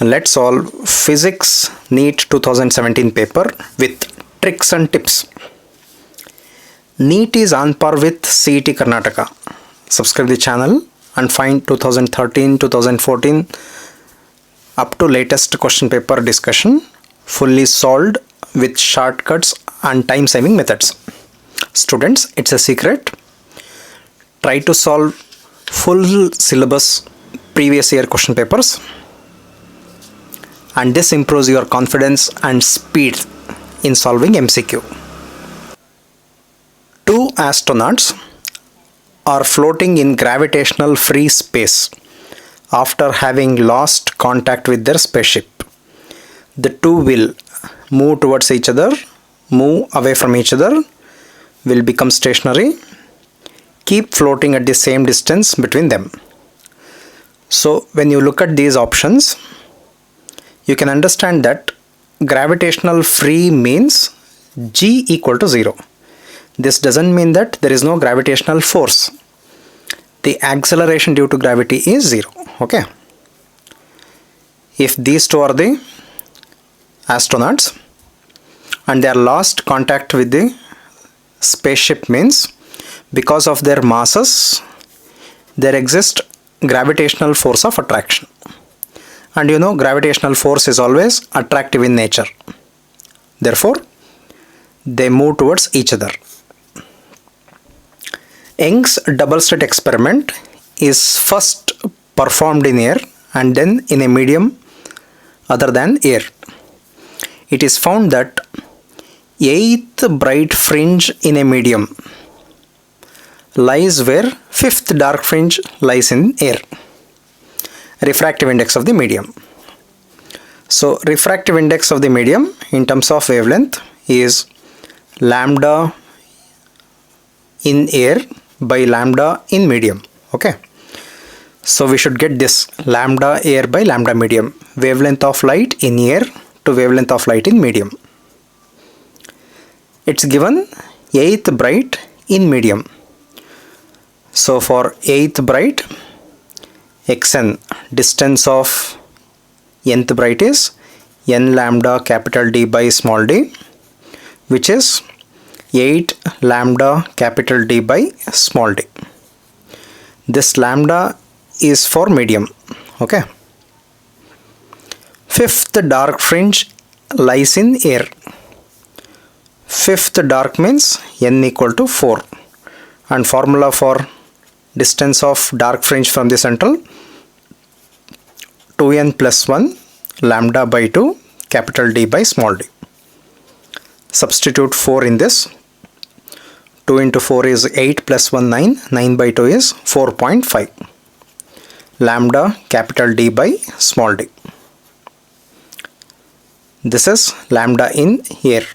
Let's solve Physics NEET 2017 paper with tricks and tips. NEET is on par with CET Karnataka. Subscribe the channel and find 2013, 2014 up to latest question paper discussion fully solved with shortcuts and time saving methods. Students, it's a secret. Try to solve full syllabus previous year question papers, and this improves your confidence and speed in solving MCQ. Two astronauts are floating in gravitational free space after having lost contact with their spaceship. The two will move towards each other, move away from each other, will become stationary, keep floating at the same distance between them. So when you look at these options, you can understand that gravitational free means G equal to 0. This doesn't mean that there is no gravitational force. The acceleration due to gravity is 0. Okay. If these two are the astronauts and they are lost contact with the spaceship, means because of their masses there exists gravitational force of attraction. And you know, gravitational force is always attractive in nature. Therefore, they move towards each other. Young's double slit experiment is first performed in air and then in a medium other than air. It is found that 8th bright fringe in a medium lies where 5th dark fringe lies in air. Refractive index of the medium. So refractive index of the medium in terms of wavelength is lambda in air by lambda in medium. Okay. So we should get this lambda air by lambda medium. Wavelength of light in air to wavelength of light in medium. It's given 8th bright in medium. So for 8th bright, xn, distance of nth bright is n lambda capital D by small d, which is 8 lambda capital D by small d. This lambda is for medium. Okay. 5th dark fringe lies in air. 5th dark means n equal to 4, and formula for distance of dark fringe from the central 2n plus 1 lambda by 2 capital D by small d. Substitute 4 in this. 2 into 4 is 8 plus 1 9. 9 by 2 is 4.5 lambda capital D by small d. This is lambda in air.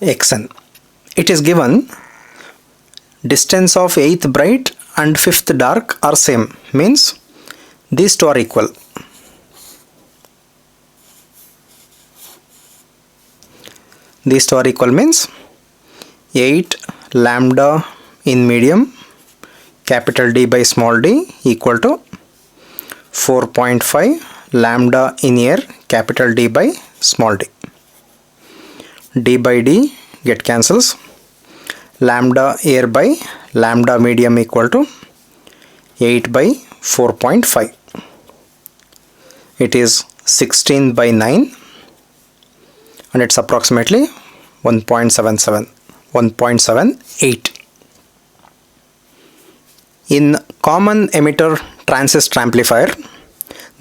Xn. It is given distance of 8th bright and 5th dark are same, means these two are equal. These two are equal means 8 lambda in medium capital D by small d equal to 4.5 lambda in air capital D by small d. D by D get cancels. Lambda air by lambda medium equal to 8 by 4.5. It is 16 by 9 and it's approximately 1.78. In common emitter transistor amplifier,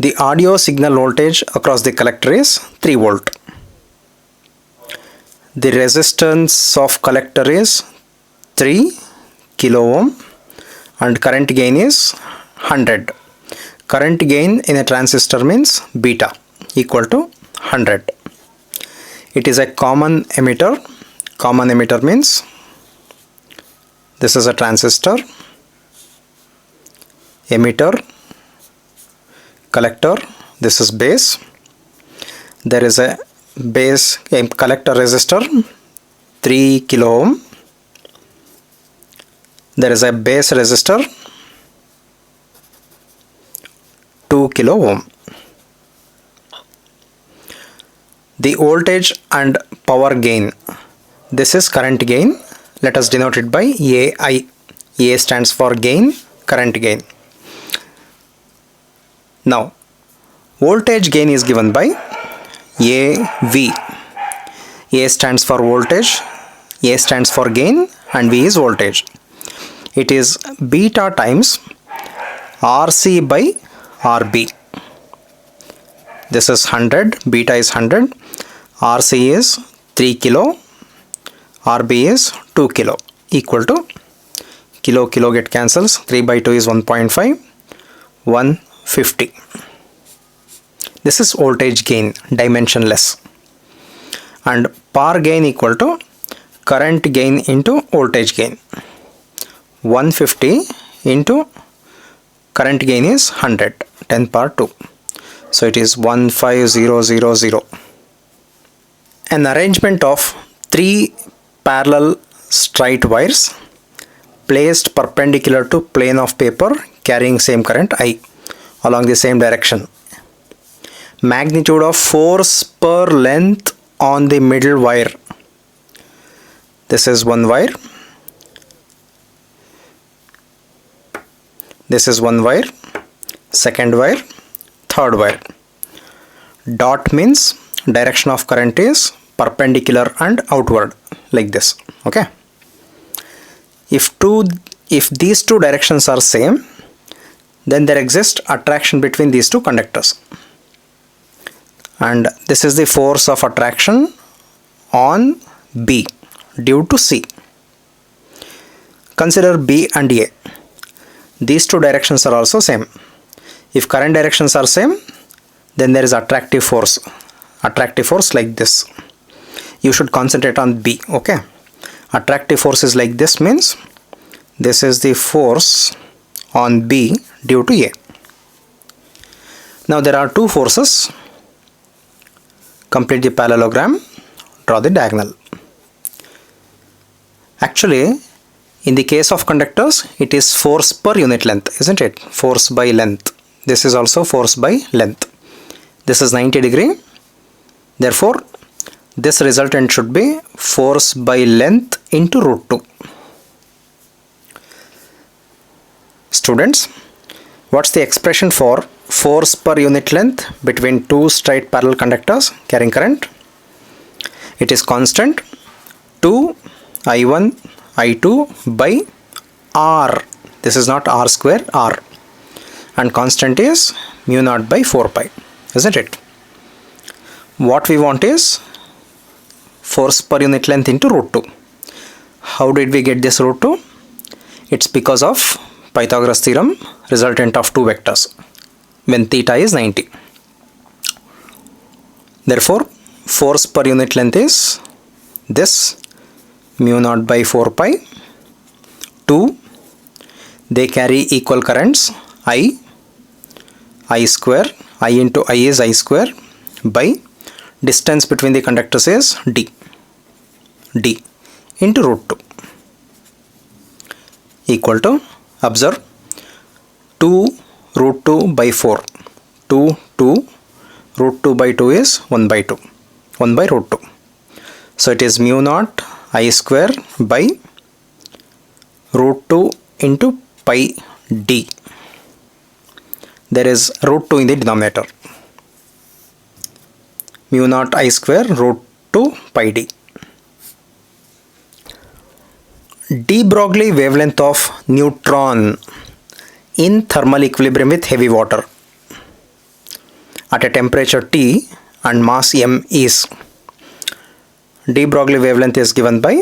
the audio signal voltage across the collector is 3 volt. The resistance of collector is 3 kilo ohm and current gain is 100. Current gain in a transistor means beta equal to 100. It is a common emitter. Common emitter means this is a transistor, emitter, collector, this is base. There is a base collector resistor 3 kilo ohm. There is a base resistor 2 kilo ohm. The voltage and power gain. This is current gain. Let us denote it by AI. A stands for gain, current gain. Now, voltage gain is given by AV. A stands for voltage, A stands for gain, and V is voltage. It is beta times RC by RB. This is 100, beta is 100, RC is 3 kilo, RB is 2 kilo, equal to kilo get cancels, 3 by 2 is 1.5, 150. This is voltage gain, dimensionless. And power gain equal to current gain into voltage gain. 150 into current gain is 100, 10 power 2. So it is 15000. An arrangement of 3 parallel straight wires placed perpendicular to plane of paper carrying same current I along the same direction. Magnitude of force per length on the middle wire. This is one wire. This is one wire, second wire, third wire. Dot means direction of current is perpendicular and outward, like this. Okay. If these two directions are same, then there exists attraction between these two conductors. And this is the force of attraction on B due to C. Consider B and A. These two directions are also same. If current directions are same, then there is attractive force. Attractive force like this. You should concentrate on B. Okay. Attractive force is like this, means this is the force on B due to A. Now there are two forces. Complete the parallelogram. Draw the diagonal. Actually, in the case of conductors, it is force per unit length, isn't it? Force by length. This is also force by length. This is 90 degree. Therefore, this resultant should be force by length into root 2. Students, what's the expression for force per unit length between two straight parallel conductors carrying current? It is constant 2 I1 I2 by R. This is not R square, R. And constant is mu naught by 4 pi, isn't it? What we want is force per unit length into root 2. How did we get this root 2? It's because of Pythagoras theorem, resultant of two vectors when theta is 90. Therefore, force per unit length is this mu naught by 4 pi 2. They carry equal currents I square, I into I is I square by distance between the conductors is D into root 2 equal to, observe, 2 root 2 by 4, 2 root 2 by 2 is 1 by 2, 1 by root 2. So it is mu naught I square by root 2 into pi D. There is root 2 in the denominator. Mu naught I square root 2 pi D. de Broglie wavelength of neutron in thermal equilibrium with heavy water at a temperature T and mass m is. De Broglie wavelength is given by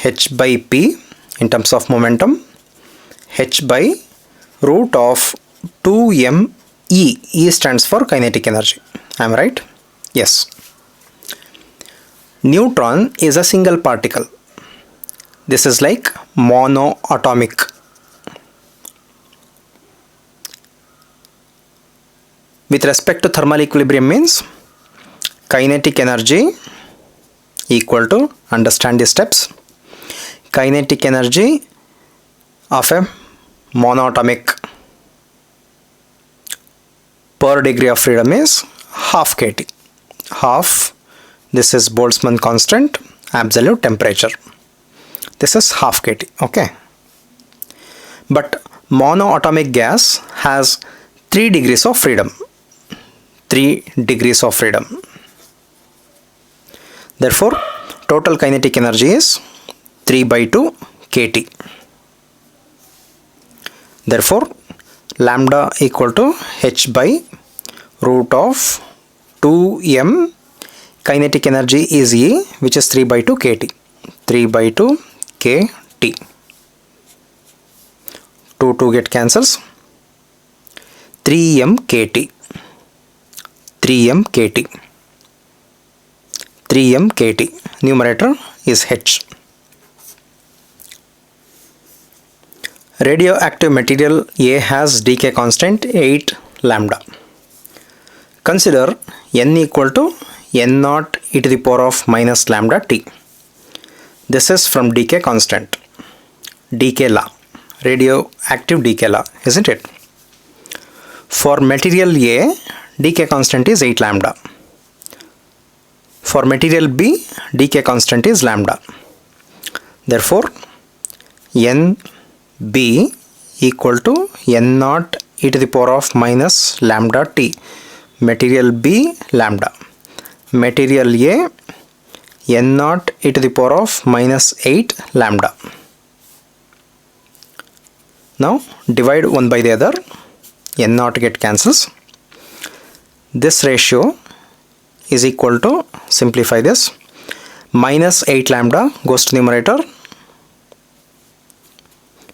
h by p in terms of momentum, h by root of 2m e. E stands for kinetic energy. I am right? Yes. Neutron is a single particle. This is like monoatomic. With respect to thermal equilibrium means kinetic energy equal to, understand the steps, kinetic energy of a monoatomic per degree of freedom is half kT. Half, this is Boltzmann constant, absolute temperature. This is half kT, okay. But monoatomic gas has 3 degrees of freedom. 3 degrees of freedom. Therefore, total kinetic energy is 3 by 2 kT. Therefore, lambda equal to h by root of 2m. Kinetic energy is E, which is 3 by 2 kT. 3 by 2 kT. 2 get cancels. 3m kT. 3m kT. 3m kT. Numerator is H. Radioactive material A has decay constant 8 lambda. Consider n equal to n naught e to the power of minus lambda t. This is from decay constant. Decay law. Radioactive decay law, isn't it? For material A, decay constant is 8 lambda. For material B, decay constant is lambda. Therefore, NB equal to n naught e to the power of minus lambda t. Material B, lambda. Material A, n naught e to the power of minus 8 lambda. Now divide one by the other. N naught get cancels. This ratio is equal to, simplify this, minus 8 lambda goes to numerator,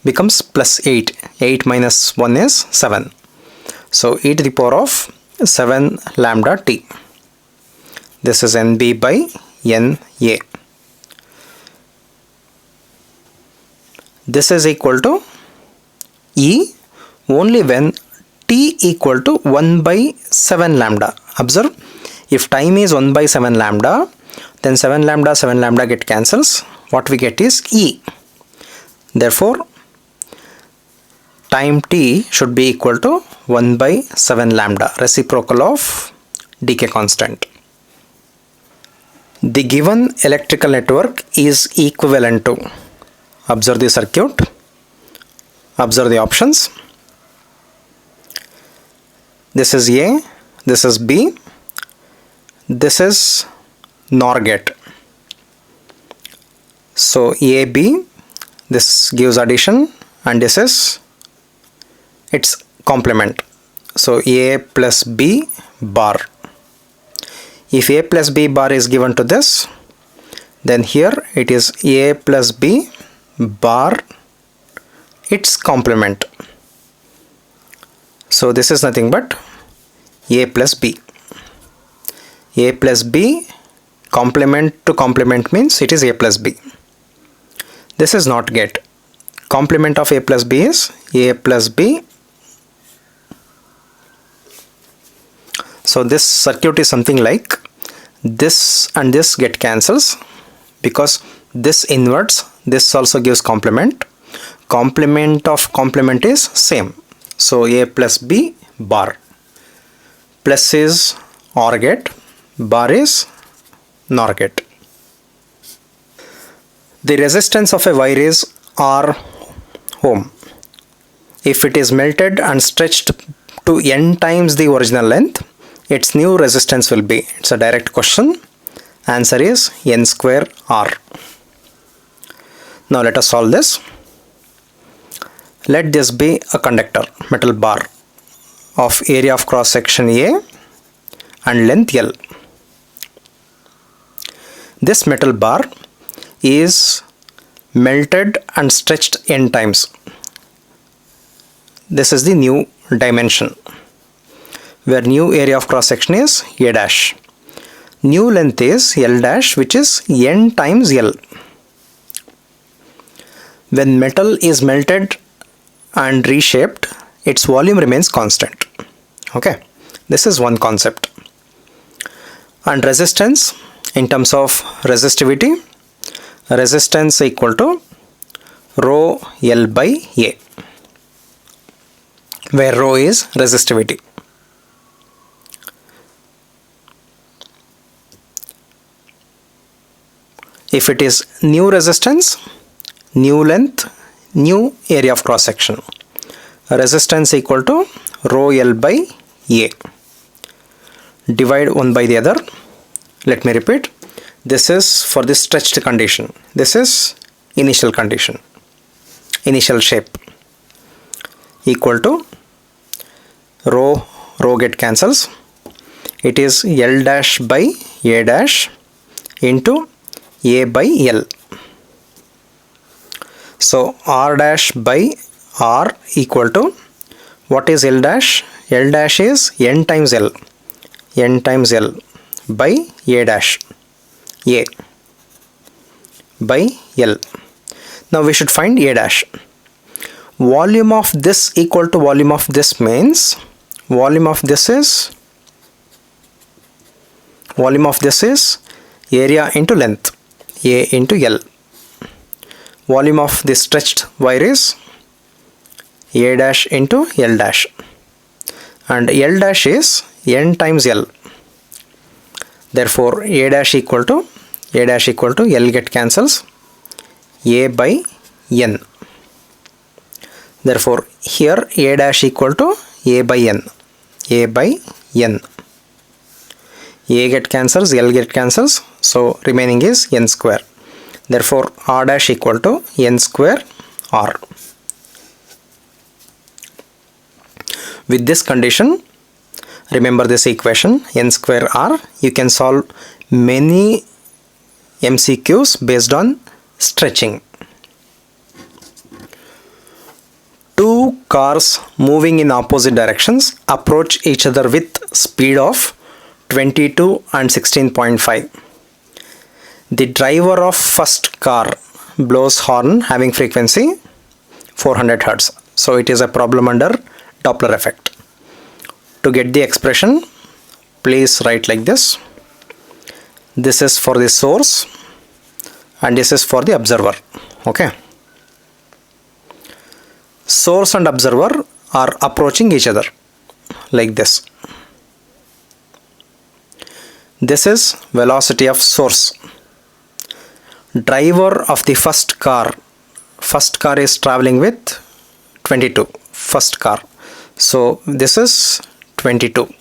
becomes plus 8. 8 minus 1 is 7. So e to the power of 7 lambda t. This is NB by NA. This is equal to E only when t equal to 1 by 7 lambda. Observe, if time is 1 by 7 lambda, then 7 lambda get cancels. What we get is E. Therefore, time t should be equal to 1 by 7 lambda, reciprocal of decay constant. The given electrical network is equivalent to, observe the circuit, observe the options. This is A, this is B, this is NOR gate. So AB, this gives addition, and this is its complement. So A plus B bar. If A plus B bar is given to this, then here it is A plus B bar its complement. So this is nothing but A plus B. A plus B complement to complement means it is A plus B. This is NOT gate. Complement of A plus B is A plus B. So this circuit is something like this, and this get cancels because this inverts, this also gives complement. Complement of complement is same. So A plus B bar. Plus is OR gate, bar is NOR gate. The resistance of a wire is R ohm. If it is melted and stretched to n times the original length, its new resistance will be, it's a direct question, answer is n square R. Now let us solve this. Let this be a conductor, metal bar of area of cross section A and length L. This metal bar is melted and stretched n times. This is the new dimension, where new area of cross section is A dash. New length is L dash, which is n times L. When metal is melted and reshaped, its volume remains constant. Okay, this is one concept. And resistance, in terms of resistivity, resistance equal to rho L by A, where rho is resistivity. If it is new resistance, new length, new area of cross section. Resistance equal to rho L by A. Divide one by the other. Let me repeat. This is for the stretched condition. This is initial condition, initial shape, equal to rho get cancels. It is L dash by A dash into A by L. So R dash by R equal to, what is L dash? L dash is N times L by A dash, A by L. Now we should find A dash. Volume of this equal to volume of this means volume of this is area into length, A into L. Volume of this stretched wire is A dash into L dash, and L dash is N times L. Therefore A dash equal to L get cancels, A by N. Therefore here A dash equal to A by N. A get cancels, L get cancels, so remaining is N square. Therefore R dash equal to N square R. With this condition, remember this equation N square R, you can solve many MCQs based on stretching. Two cars moving in opposite directions approach each other with speed of 22 and 16.5. The driver of first car blows horn having frequency 400 Hz. So it is a problem under Doppler effect. To get the expression, please write like this. This is for the source and this is for the observer. Okay. Source and observer are approaching each other like this. This is velocity of source. Driver of the first car is traveling with 22, first car. So this is 22.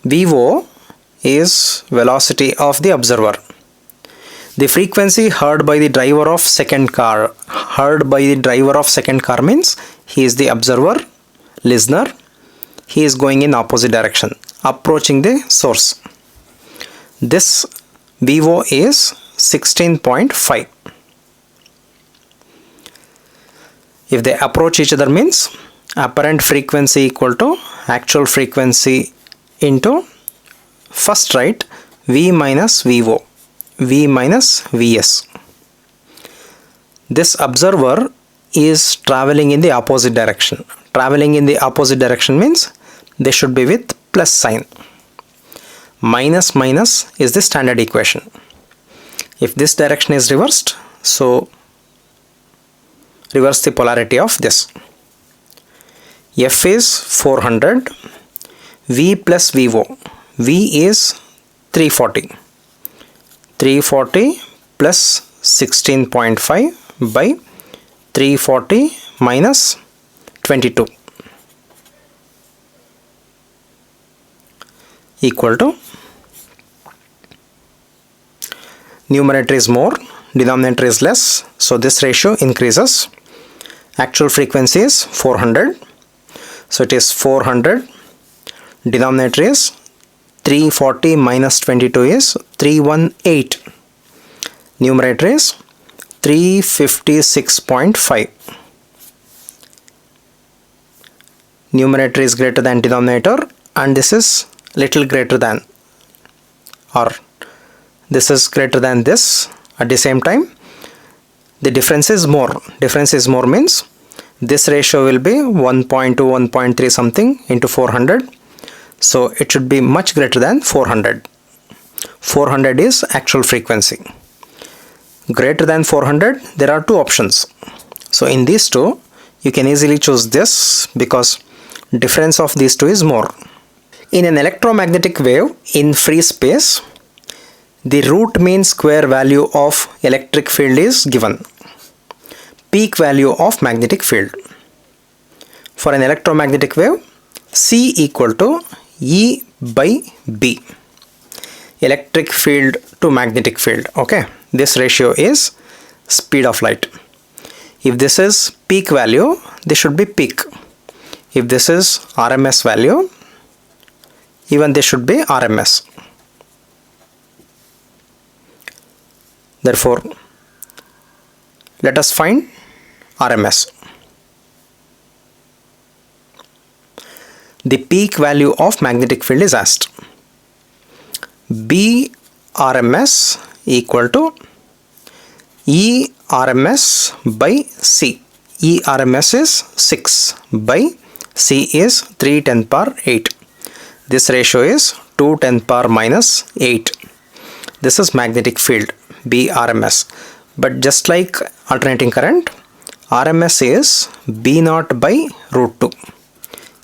VO is velocity of the observer. The frequency heard by the driver of second car. Heard by the driver of second car means he is the observer, listener. He is going in opposite direction, approaching the source. This VO is 16.5. If they approach each other means apparent frequency equal to actual frequency into, first write V minus VO, V minus Vs. This observer is traveling in the opposite direction. Traveling in the opposite direction means they should be with plus sign. Minus minus is the standard equation. If this direction is reversed, so reverse the polarity of this. F is 400, V plus VO. V is 340. 340 plus 16.5 by 340 minus 22 equal to, numerator is more, denominator is less, so this ratio increases. Actual frequency is 400, so it is 400. Denominator is 340 minus 22 is 318. Numerator is 356.5. Numerator is greater than denominator and this is little greater than, or this is greater than this. At the same time the difference is more. Difference is more means this ratio will be 1.2, 1.3 something into 400. So it should be much greater than 400. 400 is actual frequency. Greater than 400, there are two options. So in these two, you can easily choose this because difference of these two is more. In an electromagnetic wave in free space, The root mean square value of electric field is given. Peak value of magnetic field. For an electromagnetic wave, C equal to E by B. Electric field to magnetic field. Okay, this ratio is speed of light. If this is peak value, this should be peak. If this is RMS value, even this should be RMS. Therefore, let us find RMS. The peak value of magnetic field is asked. B RMS equal to E RMS by C. E RMS is 6 by C is 3 10 power 8. This ratio is 2 10 power minus 8. This is magnetic field, B RMS. But just like alternating current, RMS is B naught by root 2.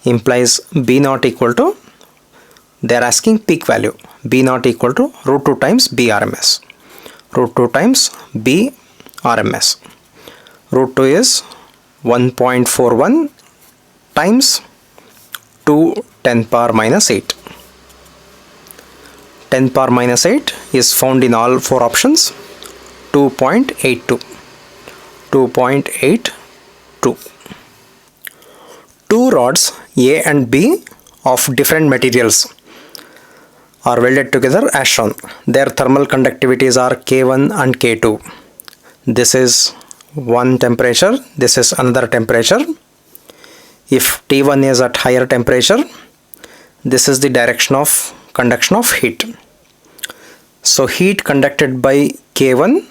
Implies B naught equal to, they are asking peak value, B naught equal to root 2 times B RMS. Root 2 times B RMS. Root 2 is 1.41 times 2 10 power minus 8. 10 power minus 8 is found in all four options. 2.82. 2.82. Two rods A and B of different materials are welded together as shown. Their thermal conductivities are K1 and K2. This is one temperature, this is another temperature. If T1 is at higher temperature, this is the direction of conduction of heat. So heat conducted by K1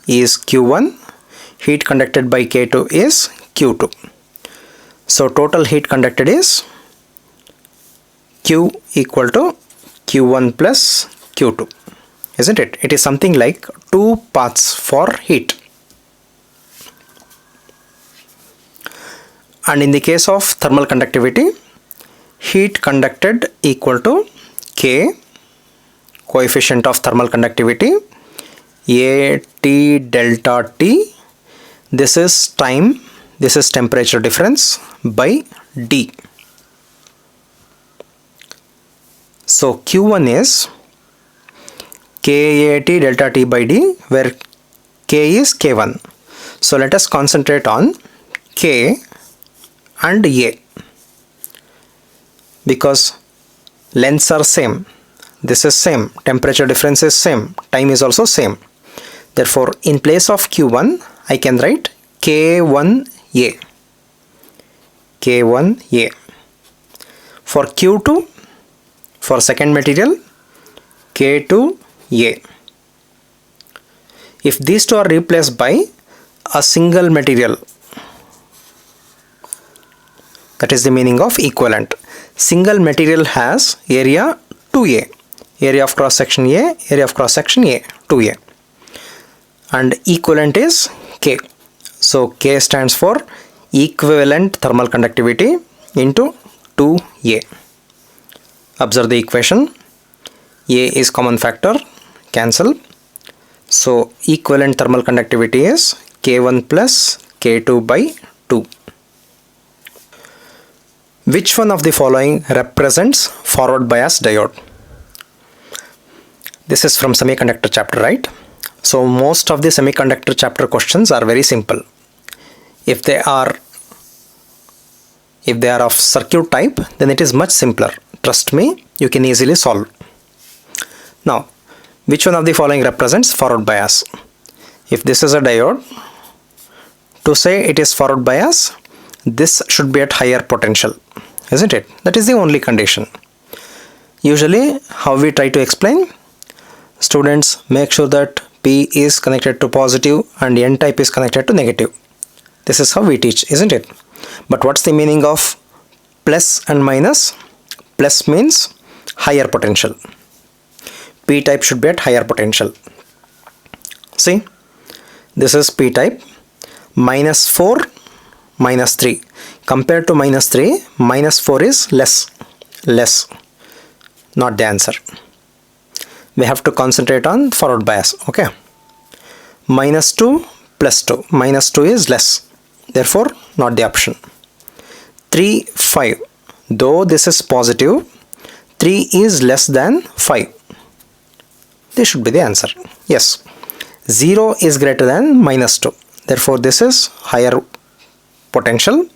is Q1, heat conducted by K2 is Q2. So total heat conducted is Q equal to Q1 plus Q2, isn't it? It is something like two paths for heat. And in the case of thermal conductivity, heat conducted equal to K, coefficient of thermal conductivity, A T delta T, this is time, this is temperature difference, by D. So Q1 is KAT delta T by D, where K is K1. So let us concentrate on K and A, because lengths are same, this is same, temperature difference is same, time is also same. Therefore, in place of Q1, I can write K1A. K1A. For Q2, for second material, K2A. If these two are replaced by a single material, that is the meaning of equivalent. Single material has area 2A, area of cross section A, area of cross section A, 2A, and equivalent is K. So K stands for equivalent thermal conductivity into 2A. Observe the equation. A is common factor, cancel. So equivalent thermal conductivity is K1 plus K2 by 2. Which one of the following represents forward bias diode? This is from semiconductor chapter, right? So most of the semiconductor chapter questions are very simple. If they are of circuit type, then it is much simpler. Trust me, you can easily solve. Now, which one of the following represents forward bias? If this is a diode, to say it is forward bias, this should be at higher potential, isn't it? That is the only condition. Usually, how we try to explain? Students, make sure that P is connected to positive and N type is connected to negative. This is how we teach, isn't it? But what's the meaning of plus and minus? Plus means higher potential. P type should be at higher potential. See, this is P type. Minus 4, minus 3. Compared to minus 3, minus 4 is less. Not the answer. we have to concentrate on forward bias. Okay, minus 2 plus 2, minus 2 is less, therefore not the option. 3 5, though this is positive, 3 is less than 5, this should be the answer. Yes, 0 is greater than minus 2, therefore this is higher potential,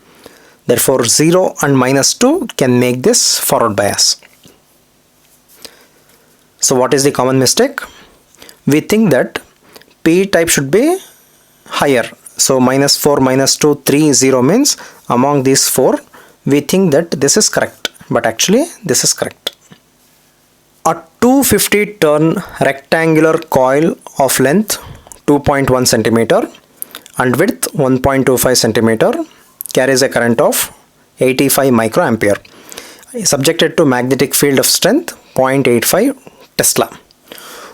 therefore 0 and minus 2 can make this forward bias. So what is the common mistake? We think that P type should be higher. So minus 4, minus 2, 3, 0 means among these 4 we think that this is correct, but actually this is correct. A 250 turn rectangular coil of length 2.1 centimeter and width 1.25 centimeter carries a current of 85 microampere, subjected to magnetic field of strength 0.85 Tesla.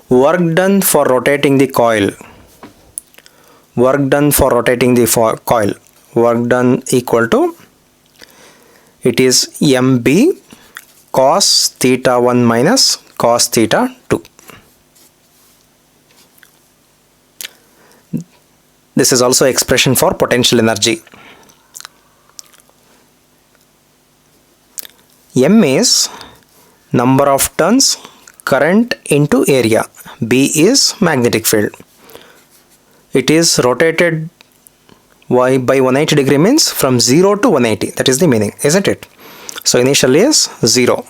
Work done for rotating the coil. Work done for rotating the coil. Work done equal to, it is MB cos theta 1 minus cos theta 2. This is also expression for potential energy. M is number of turns current into area. B is magnetic field. It is rotated by 180 degree means from 0 to 180. That is the meaning, isn't it? So initial is 0.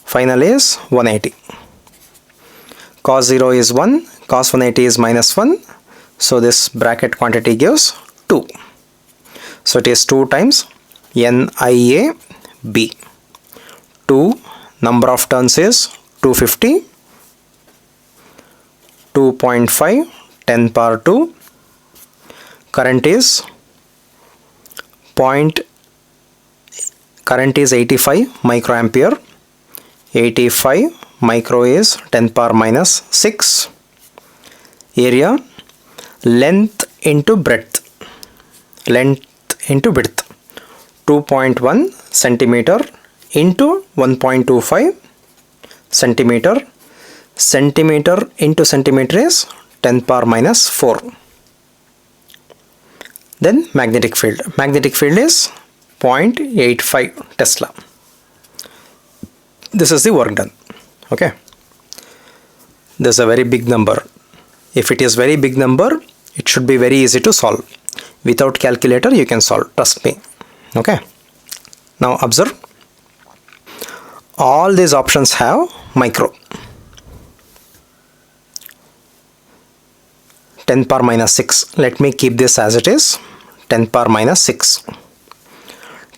Final is 180. Cos 0 is 1. Cos 180 is minus 1. So this bracket quantity gives 2. So it is 2 times NIAB. 2 number of turns is 250, 2.5, 10 power 2, current is 85 microampere, 85 micro is 10 power minus 6, area, length into breadth, length into width, 2.1 centimeter into 1.25 centimeter, centimeter into centimeter is 10 power minus 4. Then magnetic field is 0.85 Tesla. This is the work done. Okay, this is a very big number. If it is very big number, it should be very easy to solve. Without calculator you can solve, trust me. Okay, now observe, all these options have micro. 10 power minus 6. Let me keep this as it is. 10 power minus 6.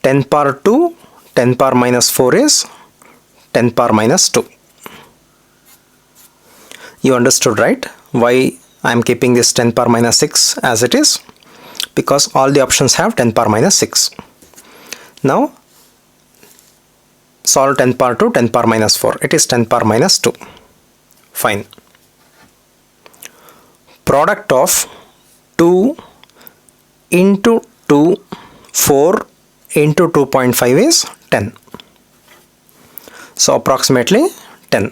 10 power 2, 10 power minus 4 is 10 power minus 2. You understood, right? Why I am keeping this 10 power minus 6 as it is? Because all the options have 10 power minus 6. Now solve 10 power 2, 10 power minus 4. It is 10 power minus 2. Fine. Product of 2 into 2, 4 into 2.5 is 10. So approximately 10.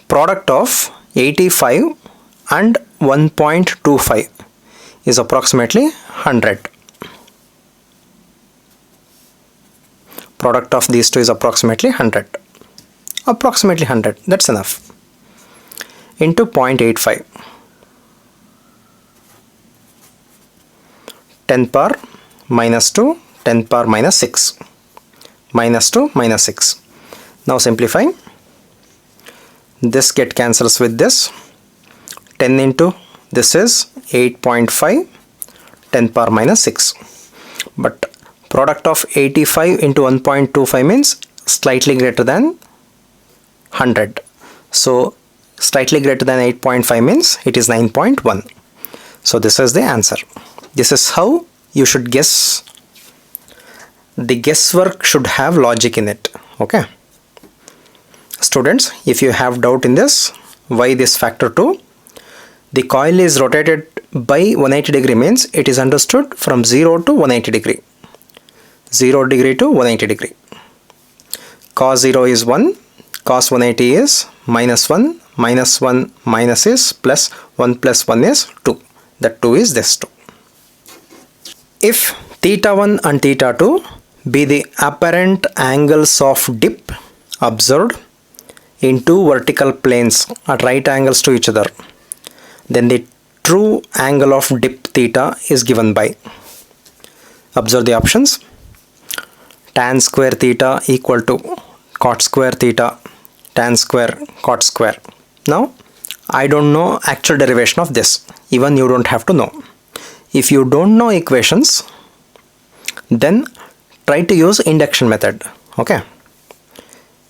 Product of 85 and 1.25 is approximately 100. Product of these two is approximately 100. Approximately 100, that's enough. Into 0.85. 10 power minus 2, 10 power minus 6. Minus 2, minus 6. Now simplify. This get cancels with this. 10 into this is 8.5, 10 power minus 6. But product of 85 into 1.25 means slightly greater than 100. So slightly greater than 8.5 means it is 9.1. So this is the answer. This is how you should guess. The guesswork should have logic in it. Okay. Students, if you have doubt in this, why this factor 2? The coil is rotated by 180 degree means it is understood from 0 to 180 degree. 0 degree to 180 degree. cos 0 is 1, cos 180 is minus 1, minus 1 minus is plus 1 plus 1 is 2. That 2 is this 2. If theta 1 and theta 2 be the apparent angles of dip observed in two vertical planes at right angles to each other, then the true angle of dip theta is given by, observe the options, tan square theta equal to cot square theta, tan square cot square. Now I don't know actual derivation of this, even you don't have to know. If you don't know equations, then try to use induction method. Okay,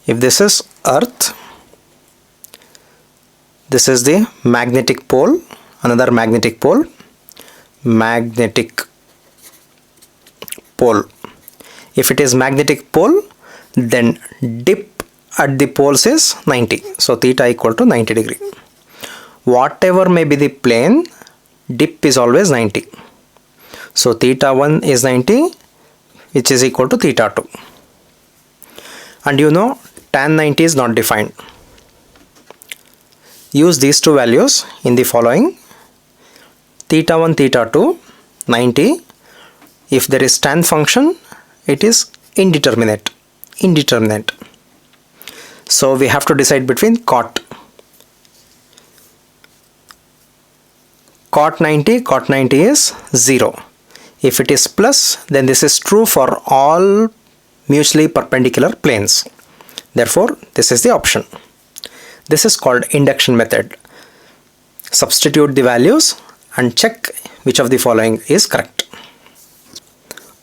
if this is earth, this is the magnetic pole, another magnetic pole, if it is magnetic pole, then dip at the poles is 90, so theta equal to 90 degree. Whatever may be the plane, dip is always 90, so theta 1 is 90, which is equal to theta 2. And you know tan 90 is not defined. Use these two values in the following: theta 1, theta 2, 90. If there is tan function, it is indeterminate. So we have to decide between cot 90 is 0. If it is plus, then this is true for all mutually perpendicular planes. Therefore, this is the option. This is called induction method. Substitute the values and check which of the following is correct.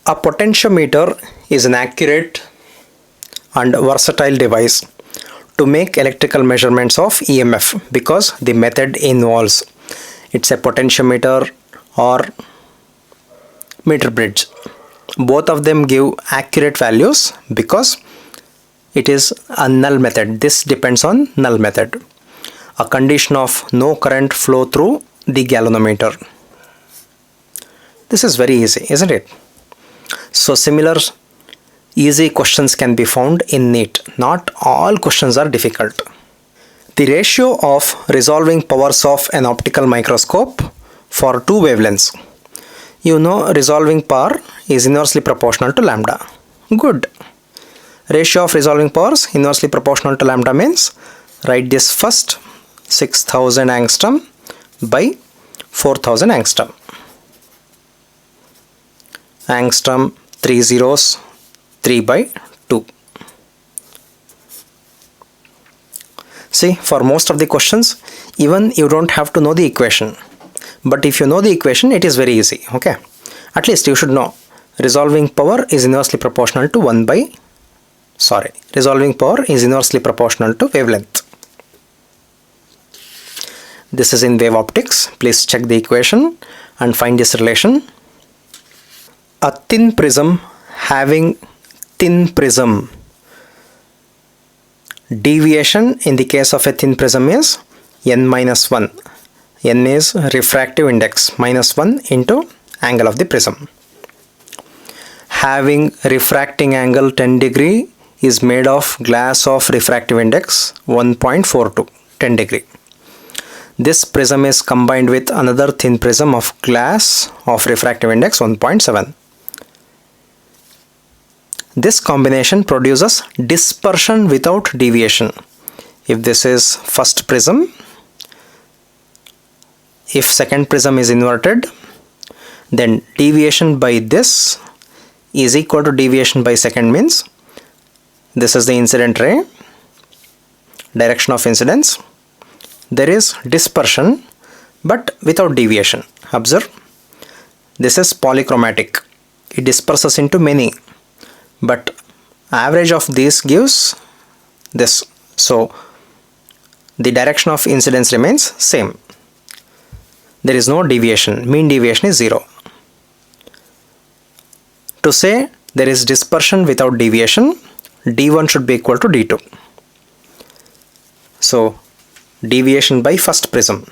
A potentiometer is an accurate and versatile device to make electrical measurements of EMF because the method involves, it's a potentiometer or meter bridge. Both of them give accurate values because it is a null method. This depends on null method. A condition of no current flow through the galvanometer. This is very easy, isn't it? So similar easy questions can be found in NEET. Not all questions are difficult. The ratio of resolving powers of an optical microscope for two wavelengths. You know resolving power is inversely proportional to lambda. Good. Ratio of resolving powers inversely proportional to lambda means, write this first, 6000 angstrom by 4000 angstrom. Angstrom 3 zeros, 3 by 2. See, for most of the questions, even you don't have to know the equation. But if you know the equation, it is very easy. Okay, at least you should know resolving power is inversely proportional to resolving power is inversely proportional to wavelength. This is in wave optics. Please check the equation and find this relation. A thin prism having thin prism. Deviation in the case of a thin prism is n minus 1. N is refractive index, minus 1 into angle of the prism. Having refracting angle 10 degree is made of glass of refractive index 1.42, 10 degree. This prism is combined with another thin prism of glass of refractive index 1.7. This combination produces dispersion without deviation. If this is first prism, if second prism is inverted, then deviation by this is equal to deviation by second, means this is the incident ray, direction of incidence. There is dispersion but without deviation. Observe, this is polychromatic. It disperses into many, but average of these gives this. So the direction of incidence remains same. There is no deviation. Mean deviation is 0. To say there is dispersion without deviation, d1 should be equal to d2. So deviation by first prism.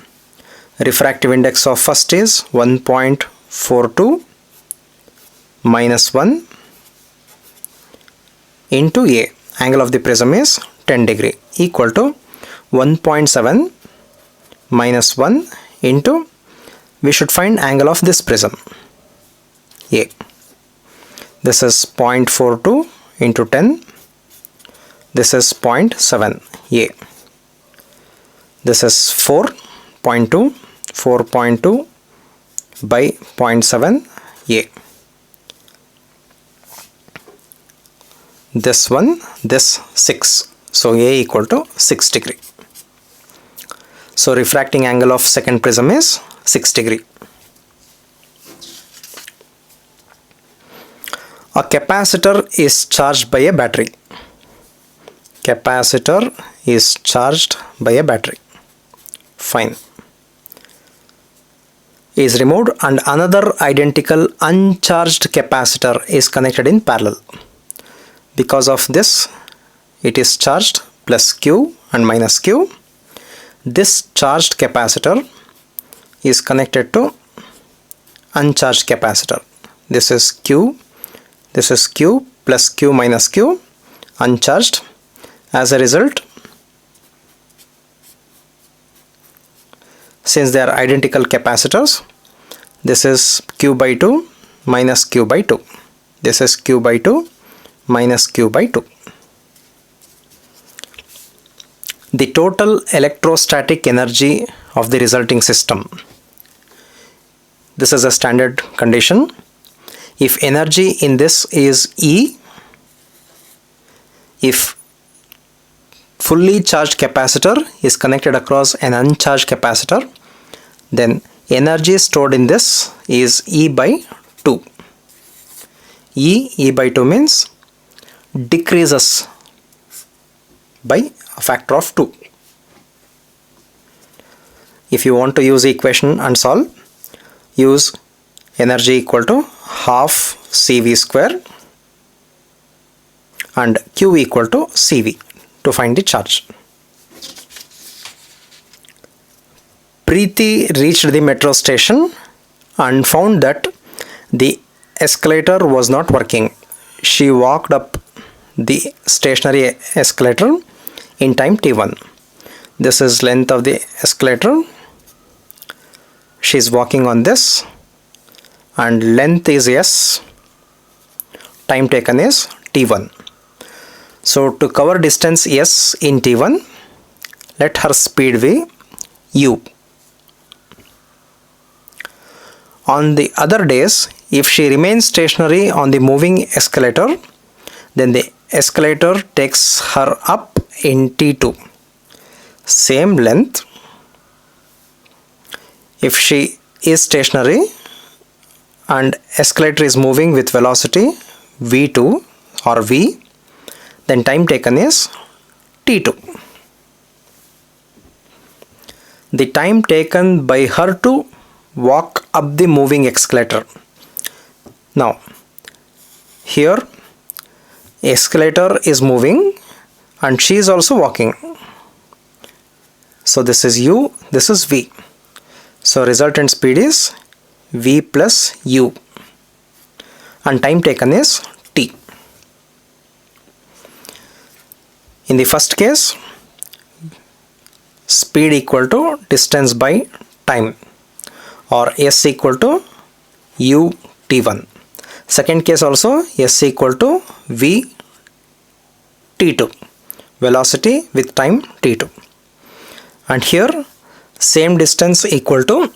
Refractive index of first is 1.42 minus 1 into A. angle of the prism is 10 degree, equal to 1.7 minus 1 into, we should find angle of this prism A. This is 0.42 into 10. This is 0.7 A. This is 4.2 by 0.7 A. This one, this 6. So A equal to 6 degree. So refracting angle of second prism is 6 degree. A capacitor is charged by a battery. Capacitor is charged by a battery. Fine. Is removed and another identical uncharged capacitor is connected in parallel. Because of this, it is charged, plus Q and minus Q. This charged capacitor is connected to uncharged capacitor. This is Q plus Q minus Q, uncharged. As a result, since they are identical capacitors, this is Q by 2 minus Q by 2. This is Q by 2 minus Q by 2. The total electrostatic energy of the resulting system. This is a standard condition. If energy in this is E, if fully charged capacitor is connected across an uncharged capacitor, then energy stored in this is E by 2. E by 2 means decreases by a factor of 2. If you want to use equation and solve, use energy equal to half CV square and Q equal to CV to find the charge. Preeti reached the metro station and found that the escalator was not working. She walked up the stationary escalator in time t1. This is length of the escalator. She is walking on this and length is S. Time taken is t1. So to cover distance S in t1, let her speed be u. On the other days, if she remains stationary on the moving escalator, then the escalator takes her up in t2. Same length. If she is stationary and escalator is moving with velocity v2 or v, then time taken is t2. The time taken by her to walk up the moving escalator. Now, here escalator is moving and she is also walking. So this is u, this is v. So resultant speed is v plus u and time taken is t. In the first case, speed equal to distance by time, or s equal to u t1. Second case also s equal to v t2, velocity with time t2. And here same distance equal to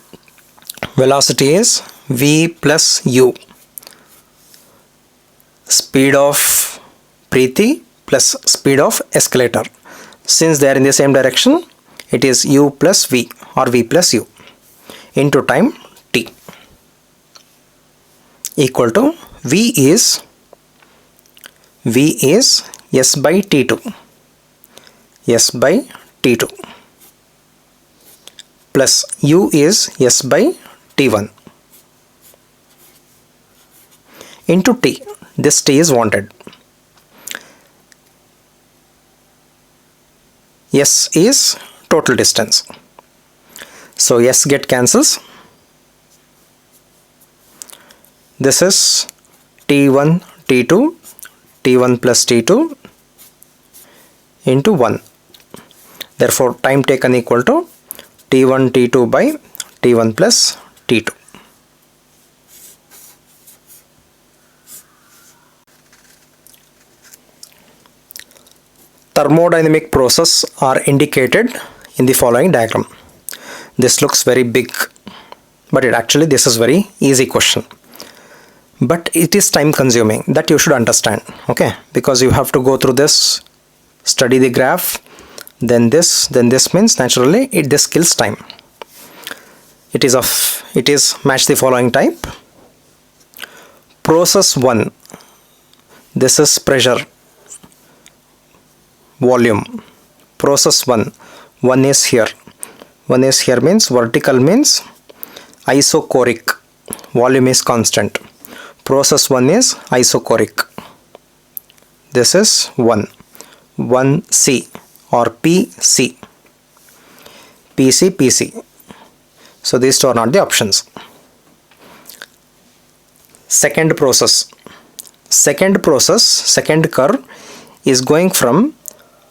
velocity is v plus u. Speed of Preeti plus speed of escalator. Since they are in the same direction, it is u plus v or v plus u into time t equal to v is s by t2, s by t2 plus u is s by t1 into t. This t is wanted. S is total distance. So S get cancels. This is T1, T2, T1 plus T2 into 1. Therefore, time taken equal to T1 T2 by T1 plus T2. Thermodynamic process are indicated in the following diagram. This looks very big, but this is very easy question. But it is time consuming, that you should understand, okay? Because you have to go through this, study the graph, then this means naturally this kills time. It is match the following type. Process 1, this is pressure, volume. Process 1 is here. 1 is here means vertical means isochoric, volume is constant. Process 1 is isochoric. This is 1C or PC. PC. So these two are not the options. Second curve is going from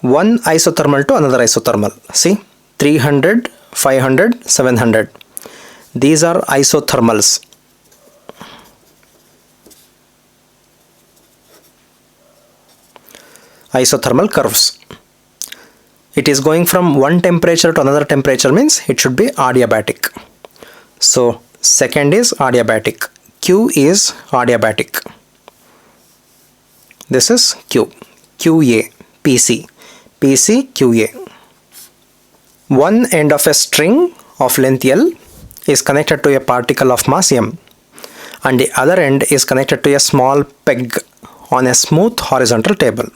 one isothermal to another isothermal. See, 300, 500, 700. These are isothermals. Isothermal curves. It is going from one temperature to another temperature means it should be adiabatic. So second is adiabatic. Q is adiabatic. This is Q. QA. PC. QA. One end of a string of length L is connected to a particle of mass m, and the other end is connected to a small peg on a smooth horizontal table.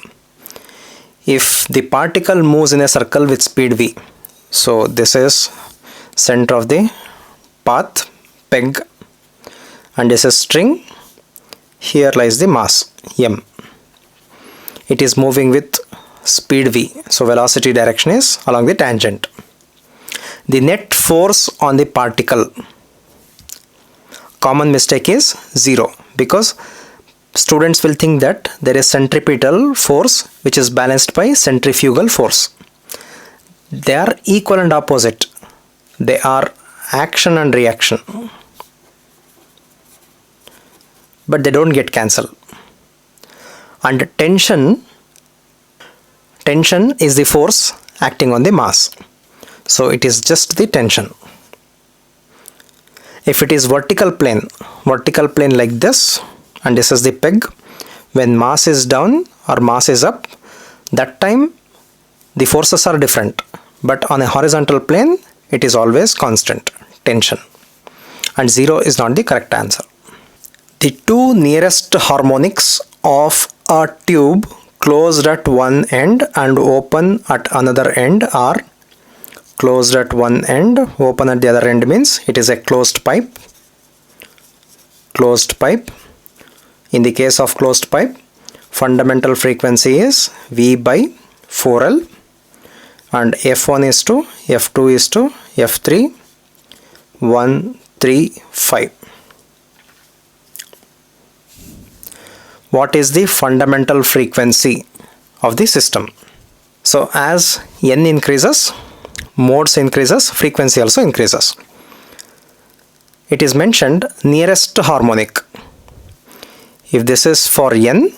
If the particle moves in a circle with speed v, so this is center of the path, peg, and this is string, here lies the mass m. It is moving with speed v, so velocity direction is along the tangent. The net force on the particle, common mistake is 0, because students will think that there is centripetal force which is balanced by centrifugal force. They are equal and opposite. They are action and reaction, but they don't get cancelled. And tension is the force acting on the mass, so it is just the tension. If it is vertical plane like this, and this is the peg, when mass is down or mass is up, that time the forces are different, but on a horizontal plane it is always constant tension, and 0 is not the correct answer. The two nearest harmonics of a tube closed at one end and open at another end are closed at one end, open at the other end means it is a closed pipe. In the case of closed pipe, fundamental frequency is V by 4L, and F1 is to F2 is to F3 1 3 5. What is the fundamental frequency of the system? So as n increases, modes increases, frequency also increases. It is mentioned nearest harmonic. If this is for n,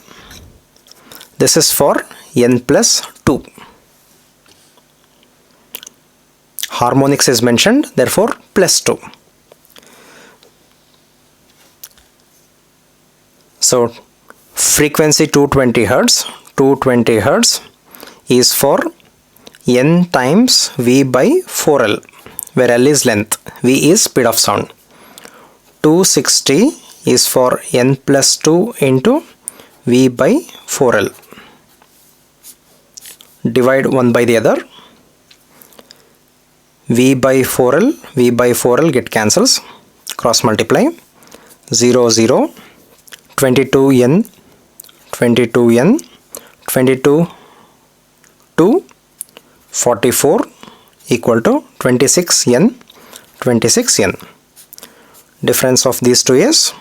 this is for n plus 2. Harmonics is mentioned, therefore plus 2. So frequency 220 Hz is for n times V by 4L, where L is length, V is speed of sound. 260 is for n plus 2 into V by 4L. Divide one by the other. V by 4L get cancels. Cross multiply. 0 0. 22n 22 to 44 equal to 26n. Difference of these two is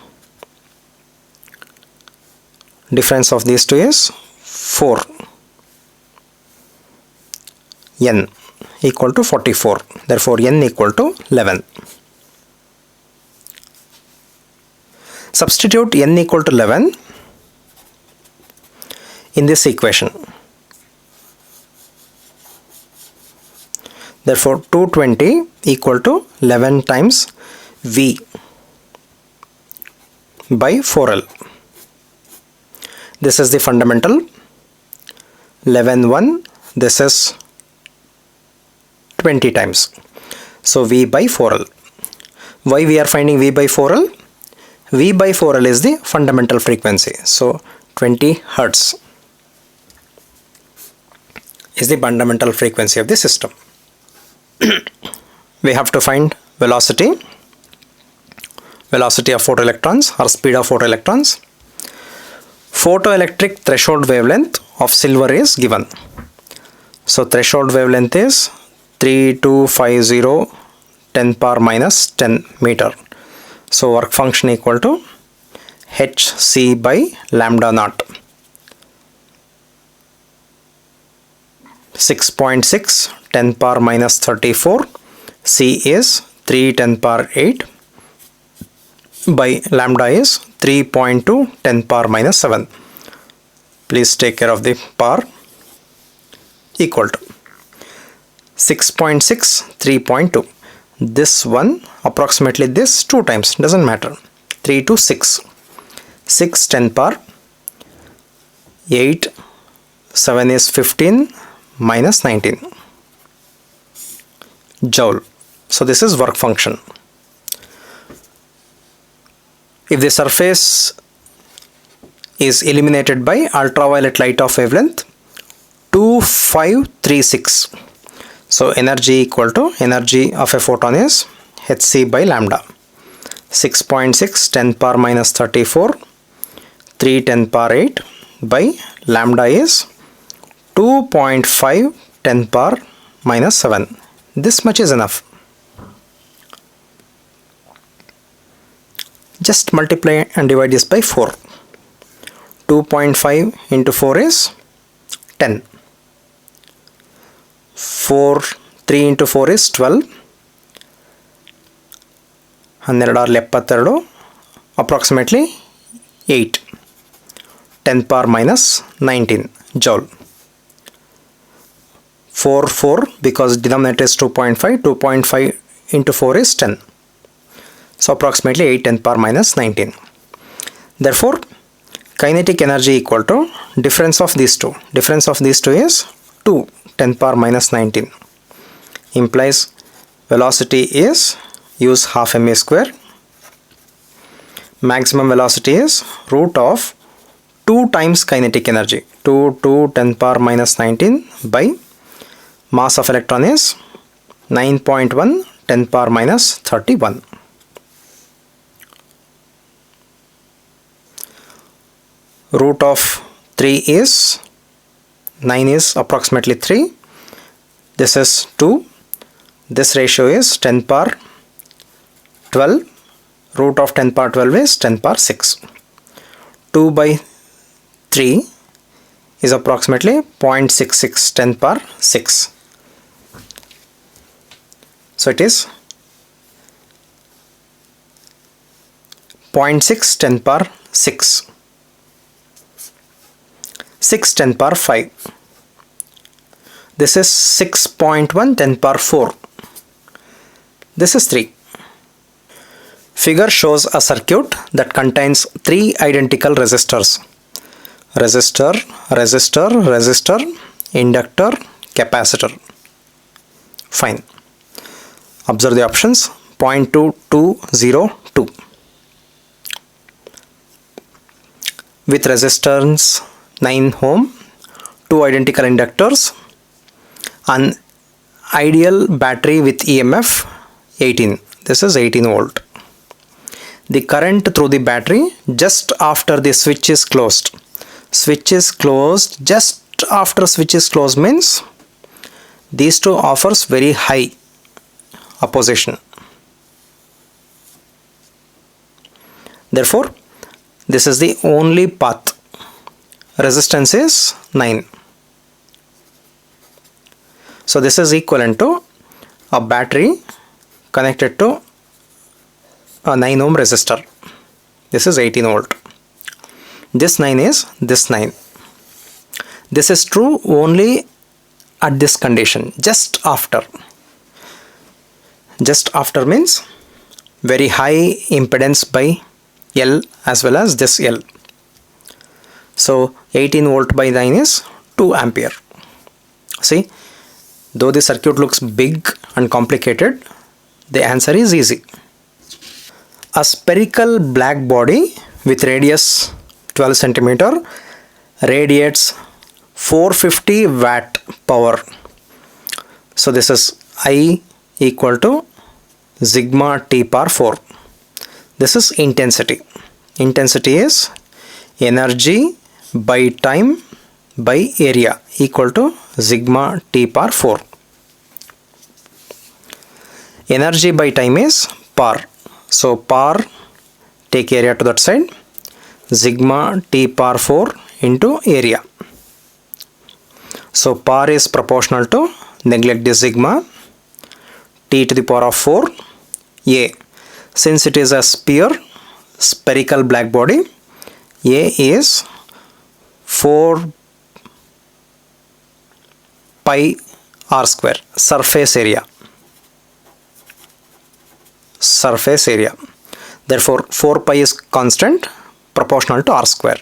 4. n equal to 44. Therefore n equal to 11. Substitute n equal to 11 in this equation. Therefore 220 equal to 11 times V by 4L. This is the fundamental. 11 this is 20 times. So V by 4L. Why we are finding V by 4L? V by 4L is the fundamental frequency. So 20 Hertz is the fundamental frequency of the system. We have to find velocity of photoelectrons or speed of photoelectrons. Photoelectric threshold wavelength of silver is given. So threshold wavelength is 3250 10 power minus 10 meter. So work function equal to hc by lambda naught. 6.6 10 power minus 34. C is 3 10 power 8 by lambda is 3.2 10 power minus 7. Please take care of the power. Equal to 6.6 3.2. This one approximately this 2 times, doesn't matter. 3 to 6. 6 10 power 8. 7 is 15 minus 19 joule. So this is work function. If the surface is illuminated by ultraviolet light of wavelength 2536, so energy equal to energy of a photon is hc by lambda. 6.6 10 power minus 34 3 10 power 8 by lambda is 2.5 10 power minus 7. This much is enough. Just multiply and divide this by 4. 2.5 into 4 is 10. 3 into 4 is 12. 12 approximately 8. 10 power minus 19 joule. 4 because denominator is 2.5. 2.5 into 4 is 10. So approximately 8 10 power minus 19. Therefore kinetic energy equal to difference of these two. Difference of these two is 2 10 power minus 19. Implies velocity is use half ma square. Maximum velocity is root of 2 times kinetic energy. 2 10 power minus 19 by mass of electron is 9.1 10 power minus 31. Root of 3 is 9 is approximately 3. This is 2. This ratio is 10 power 12. Root of 10 power 12 is 10 power 6. 2 by 3 is approximately 0.66 10 power 6. So it is 0.6 10 power 6. 6 10 power 5. This is 6.1 10 power 4. This is 3. Figure shows a circuit that contains 3 identical resistors. Resistor, resistor, resistor, inductor, capacitor. Fine. Observe the options. 0.2202. With resistance 9 ohm, 2 identical inductors, an ideal battery with EMF 18. This is 18 volt. The current through the battery just after the switch is closed. Switch is closed, just after switch is closed means these two offers very high opposition. Therefore, this is the only path. Resistance is 9. So this is equivalent to a battery connected to a 9 ohm resistor. This is 18 volt. This 9 is this 9. This is true only at this condition, just after. Just after means very high impedance by L as well as this L. So 18 volt by 9 is 2 ampere. See, though the circuit looks big and complicated, the answer is easy. A spherical black body with radius 12 centimeter radiates 450 watt power. So this is I equal to sigma T power 4. This is intensity. Intensity is energy by time by area equal to sigma T power 4. Energy by time is power. So power, take area to that side, sigma T power 4 into area. So power is proportional to, neglect the sigma, T to the power of 4, A. Since it is a spherical black body, A is 4 pi r square, surface area. Surface area. Therefore 4 pi is constant, proportional to r square.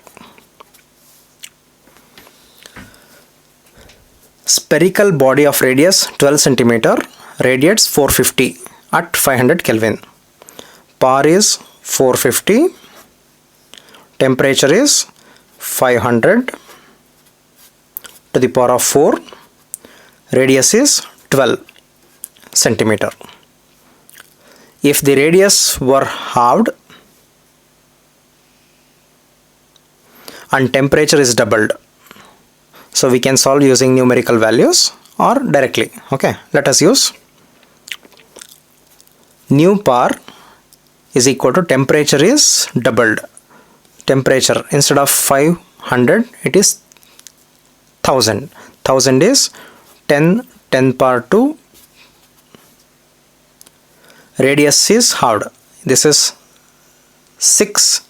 Spherical body of radius 12 centimeter radiates 450 at 500 Kelvin. Power is 450, temperature is 500 to the power of 4, radius is 12 centimeter. If the radius were halved and temperature is doubled, so we can solve using numerical values or directly. Okay, let us use nu power is equal to temperature is doubled. Temperature, instead of 500 it is 1000. 1000 is 10 power 2. Radius is halved. This is 6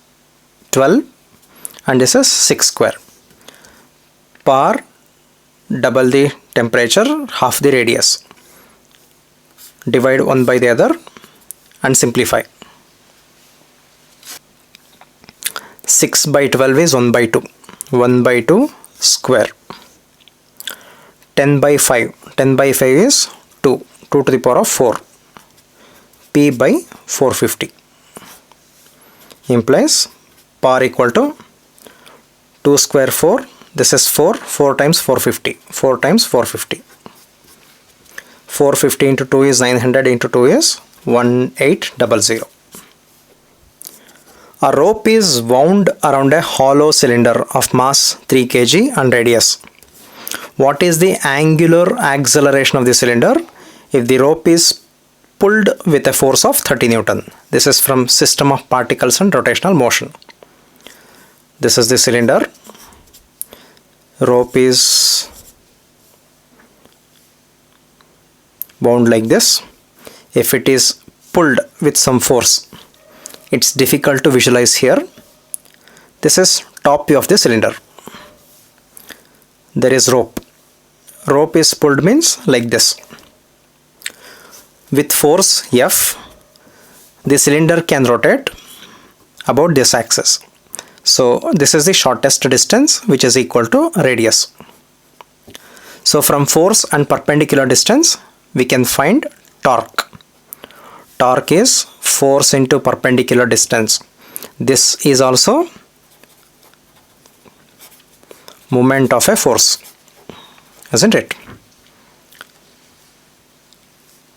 12 and this is 6 square. Power double the temperature, half the radius. Divide one by the other and simplify. 6 by 12 is 1 by 2. 1 by 2 square. 10 by 5. 10 by 5 is 2. 2 to the power of 4. P by 450 implies power equal to 2 square 4. This is 4 times 450. 4 times 450. 450 into 2 is 900 into 2 is 1800. A rope is wound around a hollow cylinder of mass 3 kg and radius. What is the angular acceleration of the cylinder if the rope is pulled with a force of 30 Newton? This is from System of Particles and Rotational Motion. This is the cylinder. Rope is wound like this. If it is pulled with some force, it's difficult to visualize here. This is top view of the cylinder. There is rope. Rope is pulled means like this. With force F, the cylinder can rotate about this axis. So this is the shortest distance, which is equal to radius. So from force and perpendicular distance, we can find torque. Torque is force into perpendicular distance. This is also moment of a force, isn't it?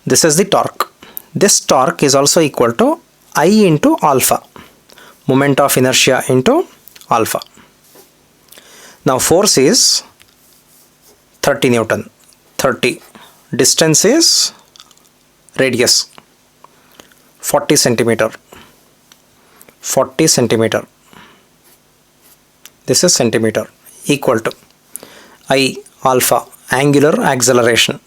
This is the torque. This torque is also equal to I into alpha, moment of inertia into alpha. Now force is 30 Newton. 30. Distance is radius 40 centimeter. 40 centimeter. This is centimeter, equal to I alpha, angular acceleration.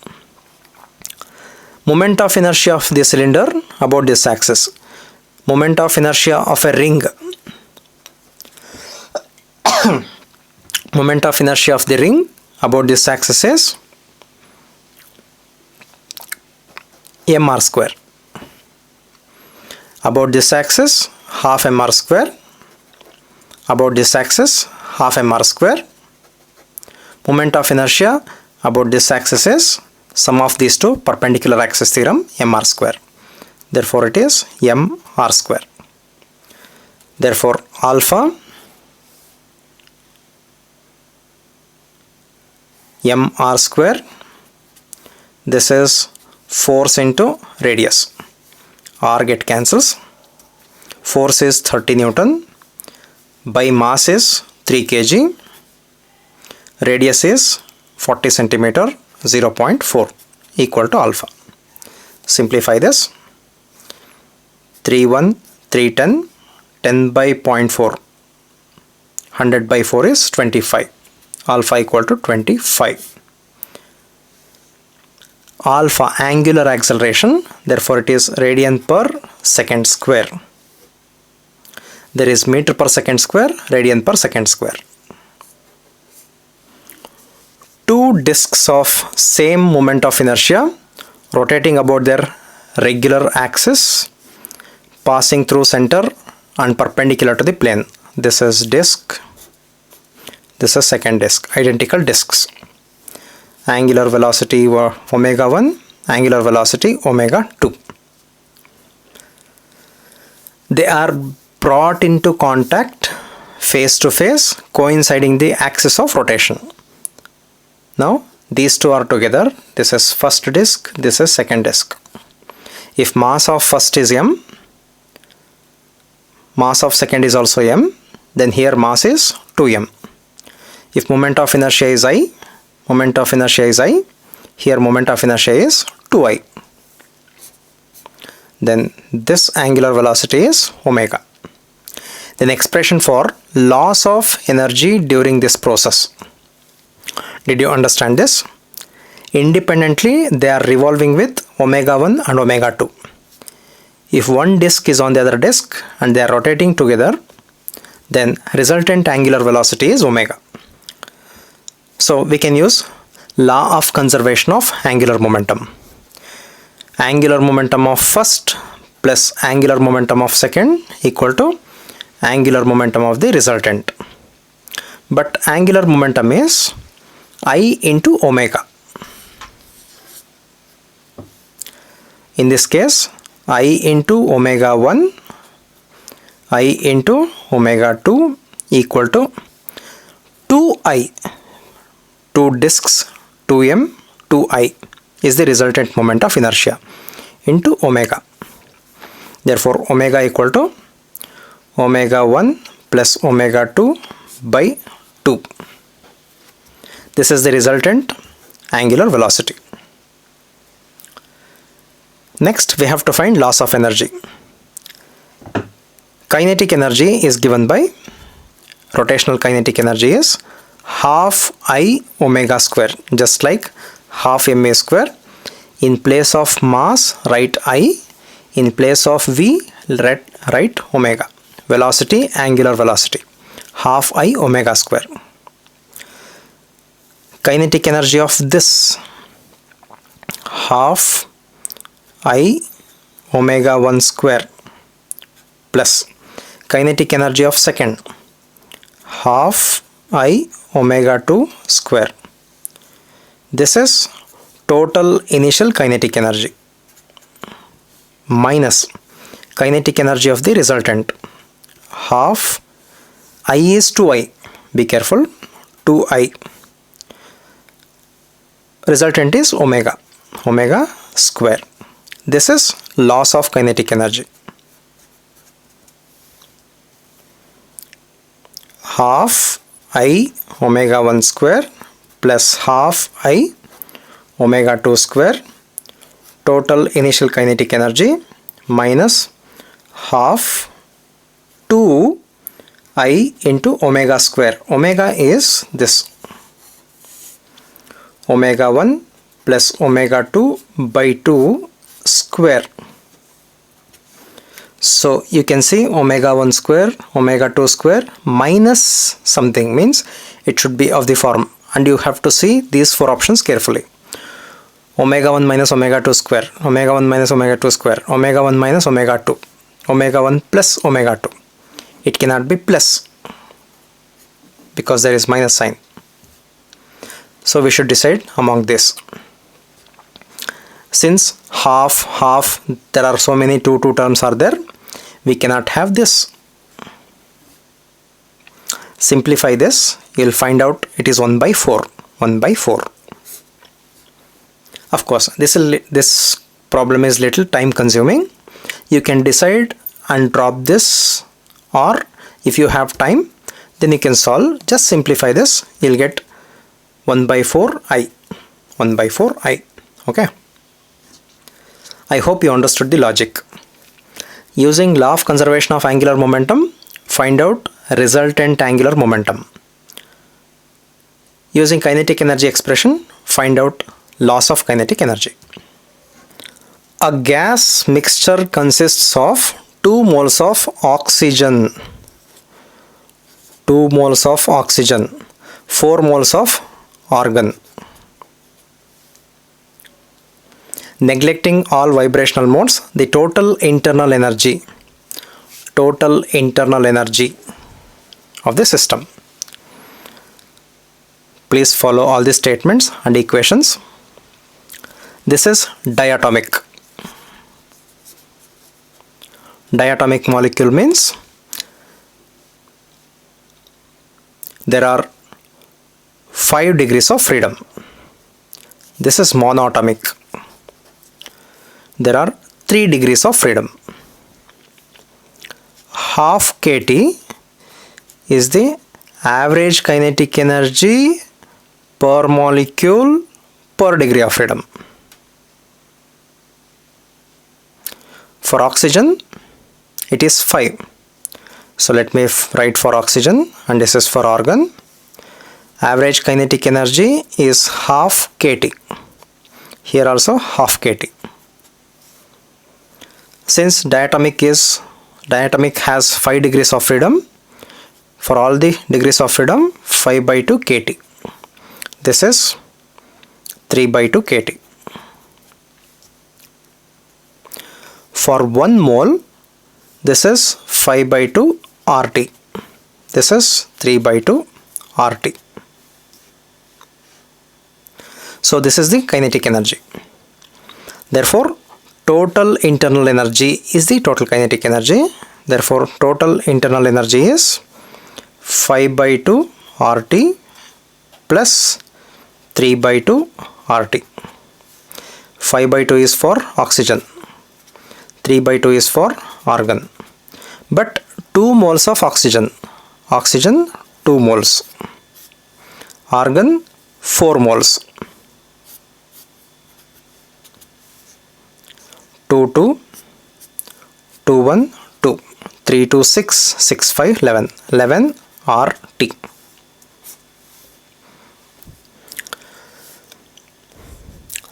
Moment of inertia of the cylinder about this axis. Moment of inertia of a ring. Moment of inertia of the ring about this axis is mr square. About this axis, half mr square. About this axis, half mr square. Moment of inertia about this axis is sum of these two, perpendicular axis theorem, mr square. Therefore it is mr square. Therefore alpha mr square, this is force into radius. R get cancels. Force is 30 Newton by mass is 3 kg. Radius is 40 centimeter, 0.4 equal to alpha. Simplify this. 310, 10 by 0.4. 100 by 4 is 25. Alpha equal to 25. Alpha angular acceleration, therefore it is radian per second square. There is meter per second square, radian per second square. Two disks of same moment of inertia rotating about their regular axis, passing through center and perpendicular to the plane. This is disk, this is second disk, identical disks. Angular velocity omega 1, angular velocity omega 2. They are brought into contact face to face, coinciding the axis of rotation. Now these two are together. This is first disk, this is second disk. If mass of first is m, mass of second is also m, then here mass is 2m. If moment of inertia is I, moment of inertia is I, here moment of inertia is 2i. Then this angular velocity is omega. Then expression for loss of energy during this process. Did you understand this? Independently they are revolving with omega 1 and omega 2. If one disk is on the other disk and they are rotating together, then resultant angular velocity is omega. So we can use law of conservation of angular momentum. Angular momentum of first plus angular momentum of second equal to angular momentum of the resultant. But angular momentum is I into omega. In this case, I into omega 1, I into omega 2 equal to 2i. 2 disks, 2m, 2i is the resultant moment of inertia into omega. Therefore omega equal to omega 1 plus omega 2 by 2. This is the resultant angular velocity. Next we have to find loss of energy. Kinetic energy is given by, rotational kinetic energy is half I omega square, just like half ma square. In place of mass write I, in place of v write omega. Velocity, angular velocity, half I omega square. Kinetic energy of this, half I omega 1 square plus kinetic energy of second, half I omega 2 square. This is total initial kinetic energy minus kinetic energy of the resultant, half I is 2i, be careful, 2i, resultant is omega, omega square. This is loss of kinetic energy. Half I omega 1 square plus half I omega 2 square, total initial kinetic energy minus half 2 I into omega square. Omega is this, omega 1 plus omega 2 by 2 square. So you can see omega 1 square, omega 2 square minus something means it should be of the form, and you have to see these four options carefully. Omega 1 minus omega 2 square, omega 1 minus omega 2 square, omega 1 minus omega 2, omega 1 plus omega 2. It cannot be plus because there is minus sign. So we should decide among this. Since half, there are so many 2 terms are there, we cannot have this. Simplify this, you will find out it is 1 by 4. 1 by 4. Of course, this problem is little time consuming. You can decide and drop this, or if you have time, then you can solve. Just simplify this, you will get 1 by 4i. 1 by 4i. Okay. I hope you understood the logic. Using law of conservation of angular momentum, find out resultant angular momentum. Using kinetic energy expression, find out loss of kinetic energy. A gas mixture consists of 2 moles of oxygen, 2 moles of oxygen, 4 moles of argon. Neglecting all vibrational modes, the total internal energy of the system. Please follow all the statements and equations. This is diatomic. Diatomic molecule means there are 5 degrees of freedom. This is monatomic. There are 3 degrees of freedom. Half kT is the average kinetic energy per molecule per degree of freedom. For oxygen, it is 5. So let me write for oxygen, and this is for argon. Average kinetic energy is half kT. Here also half kT. Since diatomic has 5 degrees of freedom, for all the degrees of freedom, 5 by 2 kT. This is 3 by 2 kT. For 1 mole, this is 5 by 2 RT. This is 3 by 2 RT. So this is the kinetic energy. Therefore, total internal energy is the total kinetic energy. Therefore, total internal energy is 5 by 2 RT plus 3 by 2 RT. 5 by 2 is for oxygen. 3 by 2 is for argon. But 2 moles of oxygen. Oxygen 2 moles. Argon 4 moles. 2 2 2 1 2 3 2 6 6 5 11 11 RT.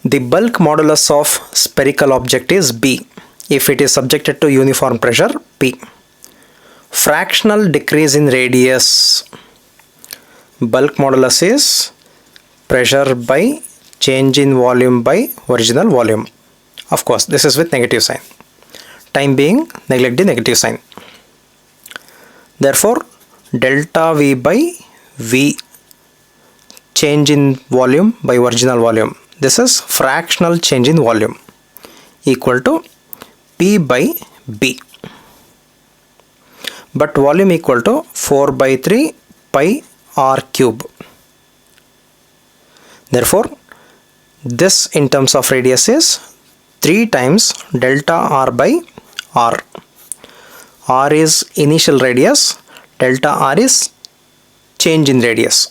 The bulk modulus of spherical object is B if it is subjected to uniform pressure P. Fractional decrease in radius. Bulk modulus is pressure by change in volume by original volume. Of course, this is with negative sign. Time being, neglect the negative sign. Therefore, delta V by V, change in volume by original volume. This is fractional change in volume, equal to P by B. But volume equal to 4 by 3 pi R cube. Therefore, this in terms of radius is 3 times delta R by R. R is initial radius, delta R is change in radius,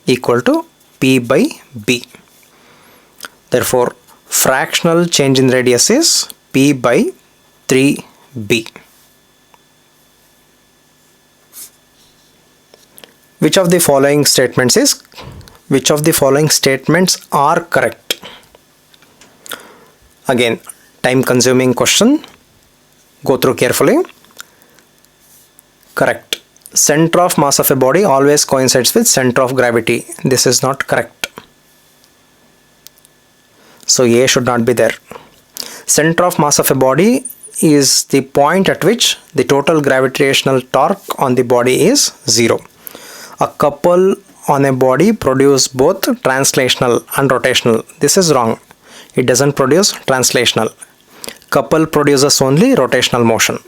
equal to P by B. Therefore, fractional change in radius is P by 3B. Which of the following statements are correct? Again, time consuming question. Go through carefully. Correct. Center of mass of a body always coincides with center of gravity. This is not correct. So A should not be there. Center of mass of a body is the point at which the total gravitational torque on the body is 0. A couple on a body produce both translational and rotational. This is wrong. It doesn't produce translational. Couple produces only rotational motion.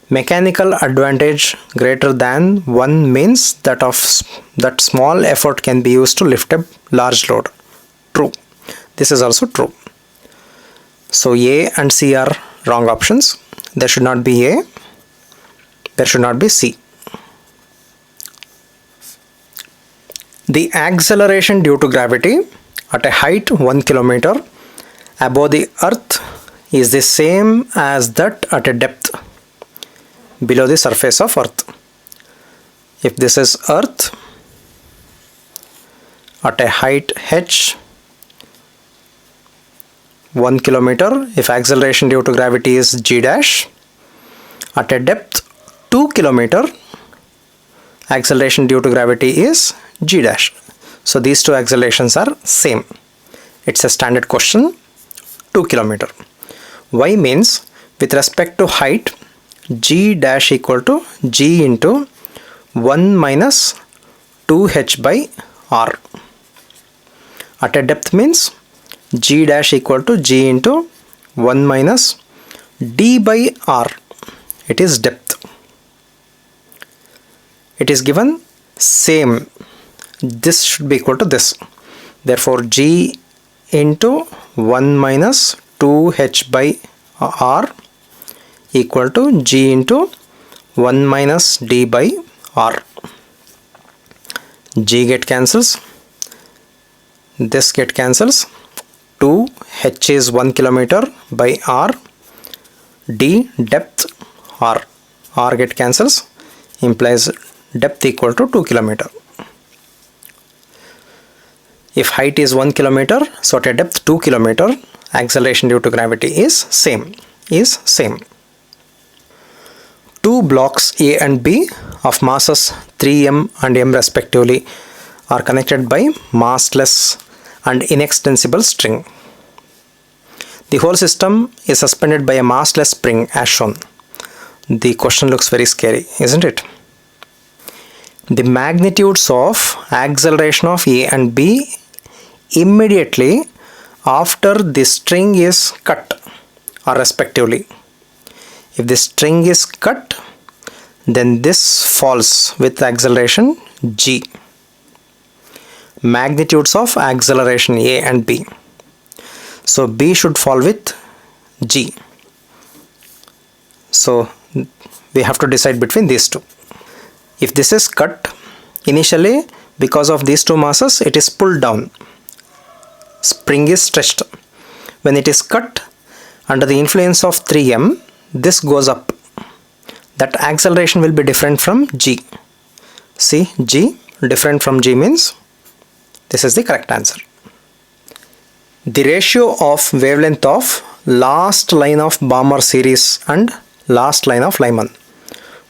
Mechanical advantage greater than 1 means that small effort can be used to lift a large load. True. This is also true. So A and C are wrong options. There should not be A. There should not be C. The acceleration due to gravity at a height 1 kilometer above the earth is the same as that at a depth below the surface of earth. If this is earth at a height h 1 kilometer, if acceleration due to gravity is g dash, at a depth 2 kilometer, acceleration due to gravity is g dash. So these two accelerations are same. It's a standard question. 2 kilometer. Y means with respect to height, g dash equal to g into 1 minus 2h by r. At a depth means g dash equal to g into 1 minus d by r. It is depth. It is given same. This should be equal to this. Therefore g into 1 minus 2h by r equal to g into 1 minus d by r. G get cancels. This get cancels. 2 h is 1 kilometer by r. D depth r get cancels, implies depth equal to 2 kilometer. If height is 1 kilometer, so at a depth 2 kilometer, acceleration due to gravity is same. Two blocks A and B of masses 3m and m respectively are connected by massless and inextensible string. The whole system is suspended by a massless spring as shown. The question looks very scary, isn't it? The magnitudes of acceleration of A and B immediately after the string is cut are respectively. If the string is cut, then this falls with acceleration g. Magnitudes of acceleration A and B. So B should fall with g. So we have to decide between these two. If this is cut, initially because of these two masses it is pulled down. Spring is stretched. When it is cut, under the influence of 3m, this goes up. That acceleration will be different from g. See, g different from g means this is the correct answer. The ratio of wavelength of last line of Balmer series and last line of Lyman.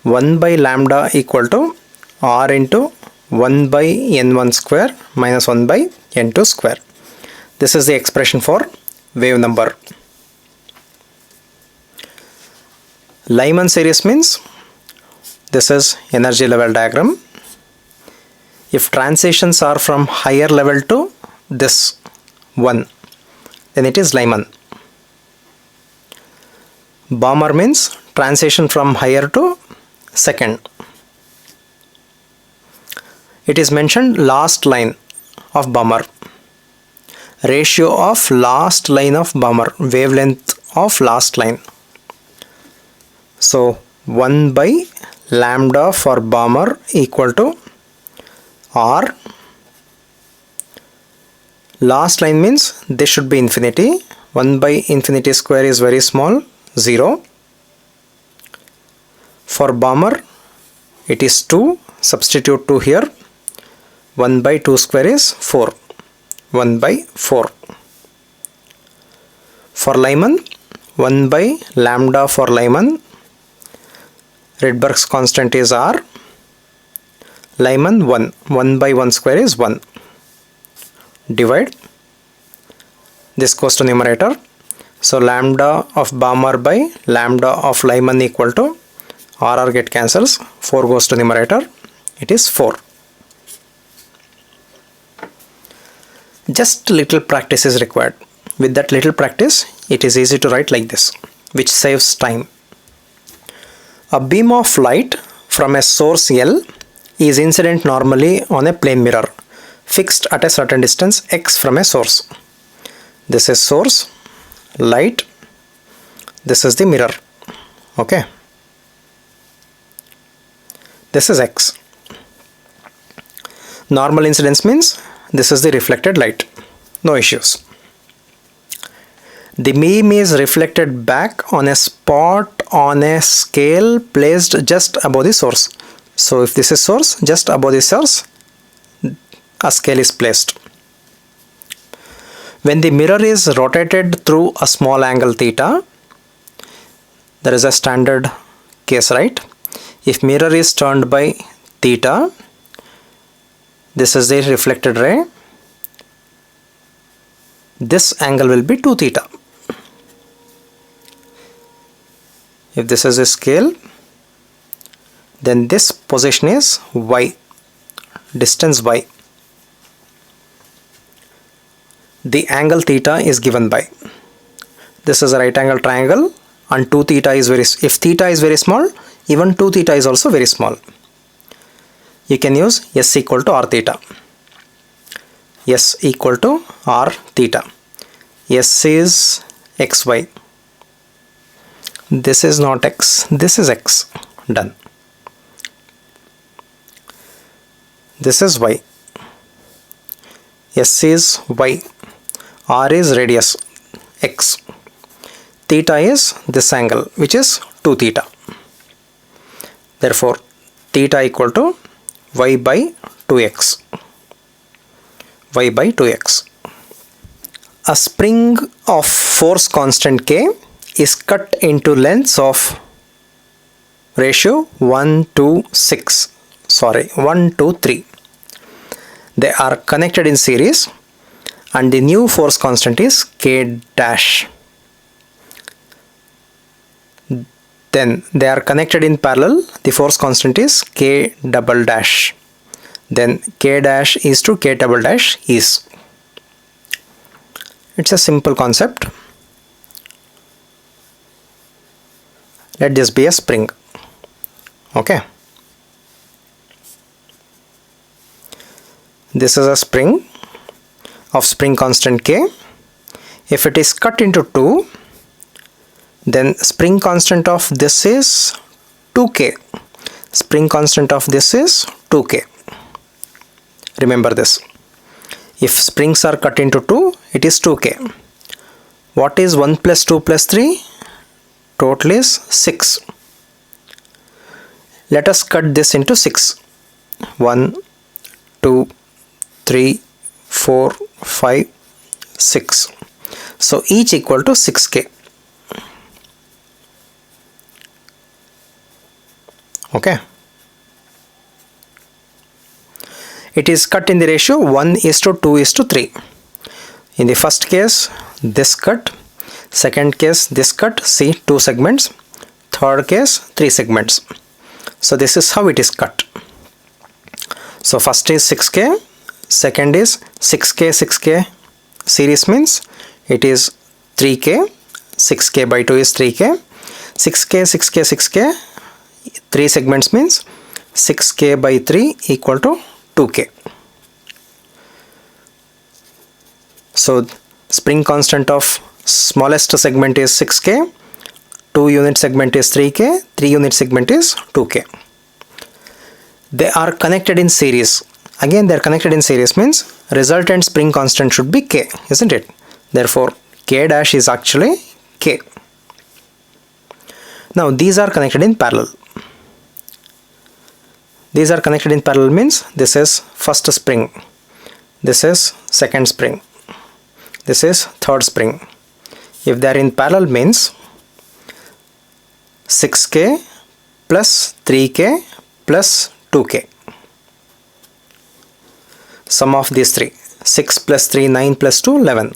1 by lambda equal to r into 1 by n1 square minus 1 by n2 square. This is the expression for wave number. Lyman series means this is energy level diagram. If transitions are from higher level to this 1, then it is Lyman. Balmer means transition from higher to second. It is mentioned last line of Balmer. Ratio of last line of Balmer, wavelength of last line. So 1 by lambda for Balmer equal to r. Last line means this should be infinity. 1 by infinity square is very small, 0. For Balmer it is 2, substitute 2 here. 1 by 2 square is 4. 1 by 4. For Lyman, 1 by lambda for Lyman. Rydberg's constant is R. Lyman 1. 1 by 1 square is 1. Divide. This goes to numerator. So lambda of Balmer by lambda of Lyman equal to RR get cancels. 4 goes to numerator. It is 4. Just little practice is required. With that little practice, it is easy to write like this, which saves time. A beam of light from a source L is incident normally on a plane mirror fixed at a certain distance x from a source. This is source, light, this is the mirror. Okay. This is x. Normal incidence means this is the reflected light. No issues. The beam is reflected back on a spot on a scale placed just above the source. So if this is source, just above the source, a scale is placed. When the mirror is rotated through a small angle theta, there is a standard case, right? If mirror is turned by theta, this is the reflected ray. This angle will be 2 theta. If this is a scale, then this position is y, distance y. The angle theta is given by, this is a right angle triangle and 2 theta is if theta is very small, even 2 theta is also very small. You can use S equal to R theta. S equal to R theta. S is xy. This is not x, this is x. Done. This is y. S is y. R is radius x. Theta is this angle, which is 2 theta. Therefore, theta equal to y by 2x. Y by 2x. A spring of force constant K is cut into lengths of ratio 1 to 6. Sorry, 1 to 3. They are connected in series and the new force constant is K dash. Then they are connected in parallel. The force constant is K double dash. Then K dash is to K double dash is. It's a simple concept. Let this be a spring. Okay. This is a spring of spring constant K. If it is cut into 2, then spring constant of this is 2K. Spring constant of this is 2K. Remember this. If springs are cut into 2, it is 2K. What is 1 plus 2 plus 3? Total is 6. Let us cut this into 6. 1, 2, 3, 4, 5, 6. So each equal to 6K. Okay. It is cut in the ratio 1 is to 2 is to 3. In the first case, this cut. Second case, this cut. See, 2 segments. Third case, 3 segments. So this is how it is cut. So first is 6K. Second is 6K, 6K. Series means it is 3K. 6K by 2 is 3K. 6K, 6K, 6K. 3 segments means 6K by 3 equal to 2K. So spring constant of smallest segment is 6K, 2 unit segment is 3K, 3 unit segment is 2K. They are connected in series. Again, they are connected in series means resultant spring constant should be K, isn't it? Therefore, K dash is actually K. Now, these are connected in parallel. These are connected in parallel means this is first spring, this is second spring, this is third spring. If they are in parallel means 6k plus 3k plus 2k. Sum of these three, 6 plus 3, 9 plus 2, 11.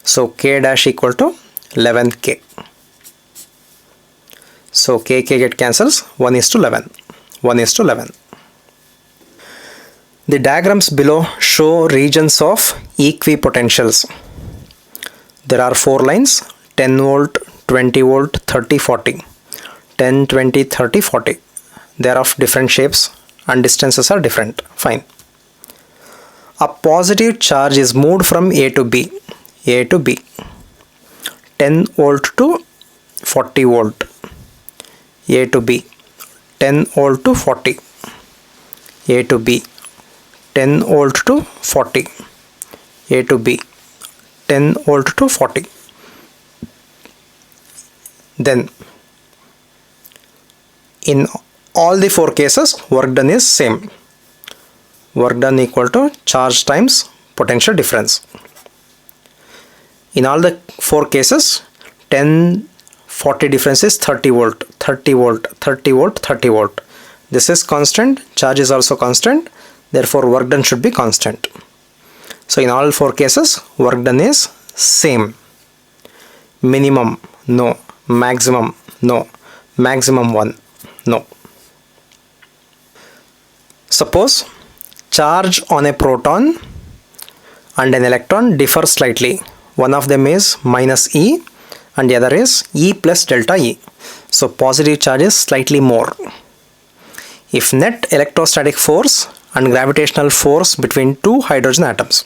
So k dash equal to 11k. So k get cancels, 1 is to 11. 1 is to 11. The diagrams below show regions of equipotentials. There are 4 lines, 10 volt, 20 volt, 30, 40. 10, 20, 30, 40. They are of different shapes and distances are different. Fine. A positive charge is moved from A to B. A to B. 10 volt to 40 volt. A to B. 10 volt to 40. A to B. 10 volt to 40. A to B. 10 volt to 40. Then in all the 4 cases, work done is same. Work done equal to charge times potential difference. In all the 4 cases, 10, 40 difference is 30 volt, 30 volt, 30 volt, 30 volt. This is constant, charge is also constant, therefore work done should be constant. So in all 4 cases, work done is same. Minimum, no. Maximum, no. Maximum 1, no. Suppose charge on a proton and an electron differ slightly. One of them is minus E and the other is E plus delta E. So positive charge is slightly more. If net electrostatic force and gravitational force between 2 hydrogen atoms,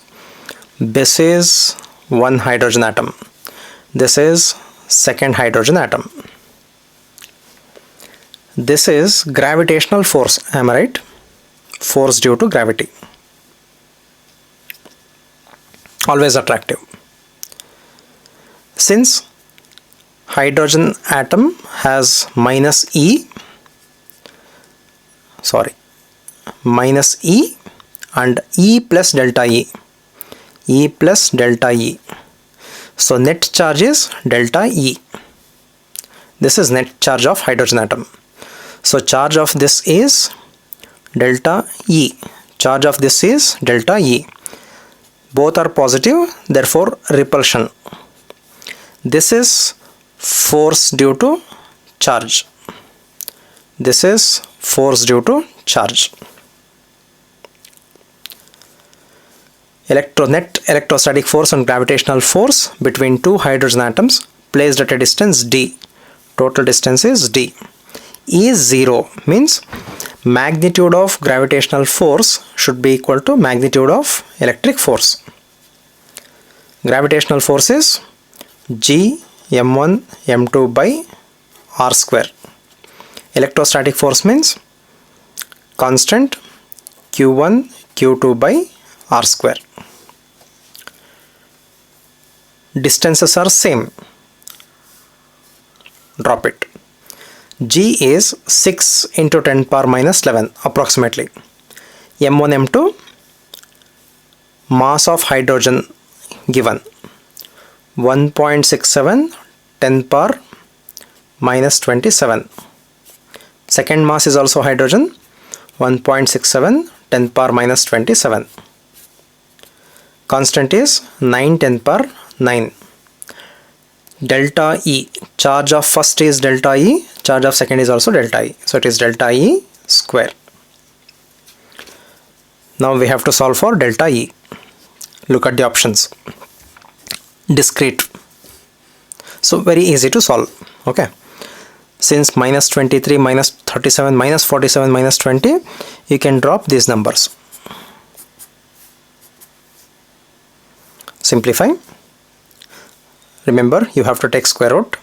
this is one hydrogen atom, this is second hydrogen atom. This is gravitational force, am I right? Force due to gravity. Always attractive. Since hydrogen atom has minus E and E plus delta E. E plus delta E. So net charge is delta E. This is net charge of hydrogen atom. So charge of this is delta E. Charge of this is delta E. Both are positive, therefore repulsion. This is force due to charge. This is force due to charge. Net electrostatic force and gravitational force between 2 hydrogen atoms placed at a distance d. Total distance is d. E is 0 means magnitude of gravitational force should be equal to magnitude of electric force. Gravitational force is G m1 m2 by r square. Electrostatic force means constant q1 q2 by r square. Distances are same. Drop it. G is 6 into 10 power minus 11 approximately. M1 M2 mass of hydrogen given 1.67 10 power minus 27. Second mass is also hydrogen 1.67 10 power minus 27. Constant is 9 10 power 9. Delta E, charge of first is delta E, charge of second is also delta E. So it is delta E square. Now we have to solve for delta E. Look at the options. Discrete. So very easy to solve. Okay. Since minus 23, minus 37, minus 47, minus 20, you can drop these numbers. Simplify. Remember, you have to take square root.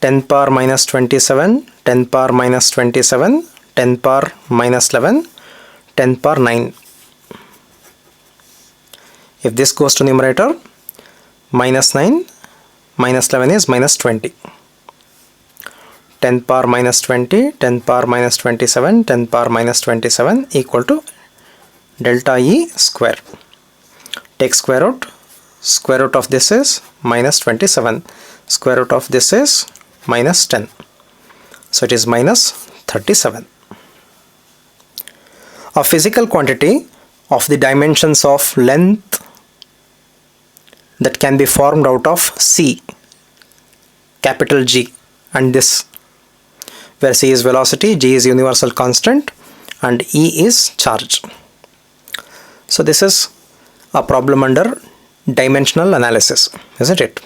10 power minus 27, 10 power minus 27, 10 power minus 11, 10 power 9. If this goes to numerator, minus 9, minus 11 is minus 20. 10 power minus 20, 10 power minus 27, 10 power minus 27 equal to delta E square. Take square root, square root of this is minus 27, square root of this is minus 10, so it is minus 37. A physical quantity of the dimensions of length that can be formed out of C, capital G, and this, where C is velocity, G is universal constant, and E is charge. So this is a problem under dimensional analysis, isn't it?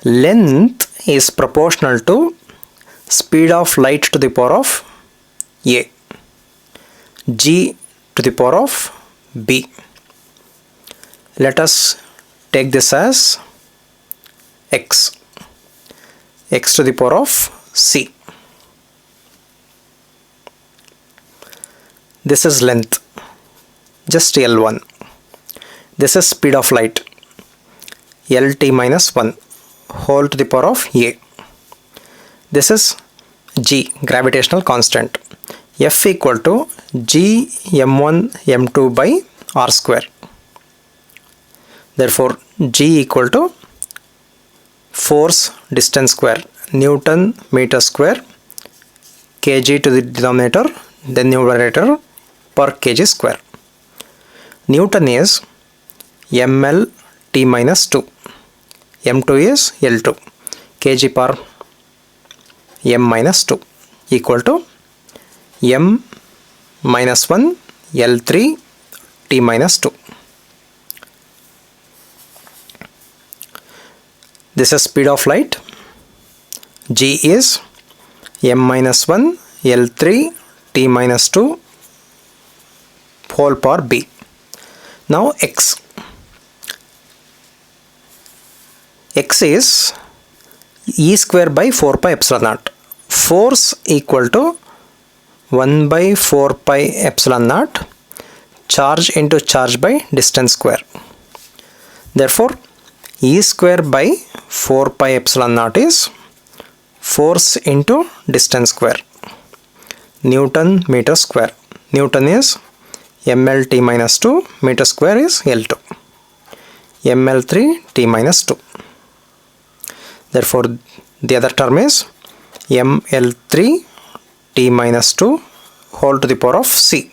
Length is proportional to speed of light to the power of A, G to the power of B. Let us take this as X, X to the power of C. This is length, just L1. This is speed of light, Lt minus 1 whole to the power of A. This is G, gravitational constant, F equal to G m1 m2 by r square. Therefore G equal to force distance square, Newton meter square, kg to the denominator, then numerator, per kg square. Newton is ml t minus 2, m2 is L2, kg per m minus 2 equal to m minus 1 L3 t minus 2. This is speed of light. G is m minus 1 L3 t minus 2 whole power B. Now X. X is E square by 4 pi epsilon naught. Force equal to 1 by 4 pi epsilon naught, charge into charge by distance square. Therefore E square by 4 pi epsilon naught is force into distance square, Newton meter square. Newton is ml t minus 2, meter square is L2, ml3 t minus 2. Therefore the other term is ml3 t minus 2 whole to the power of C.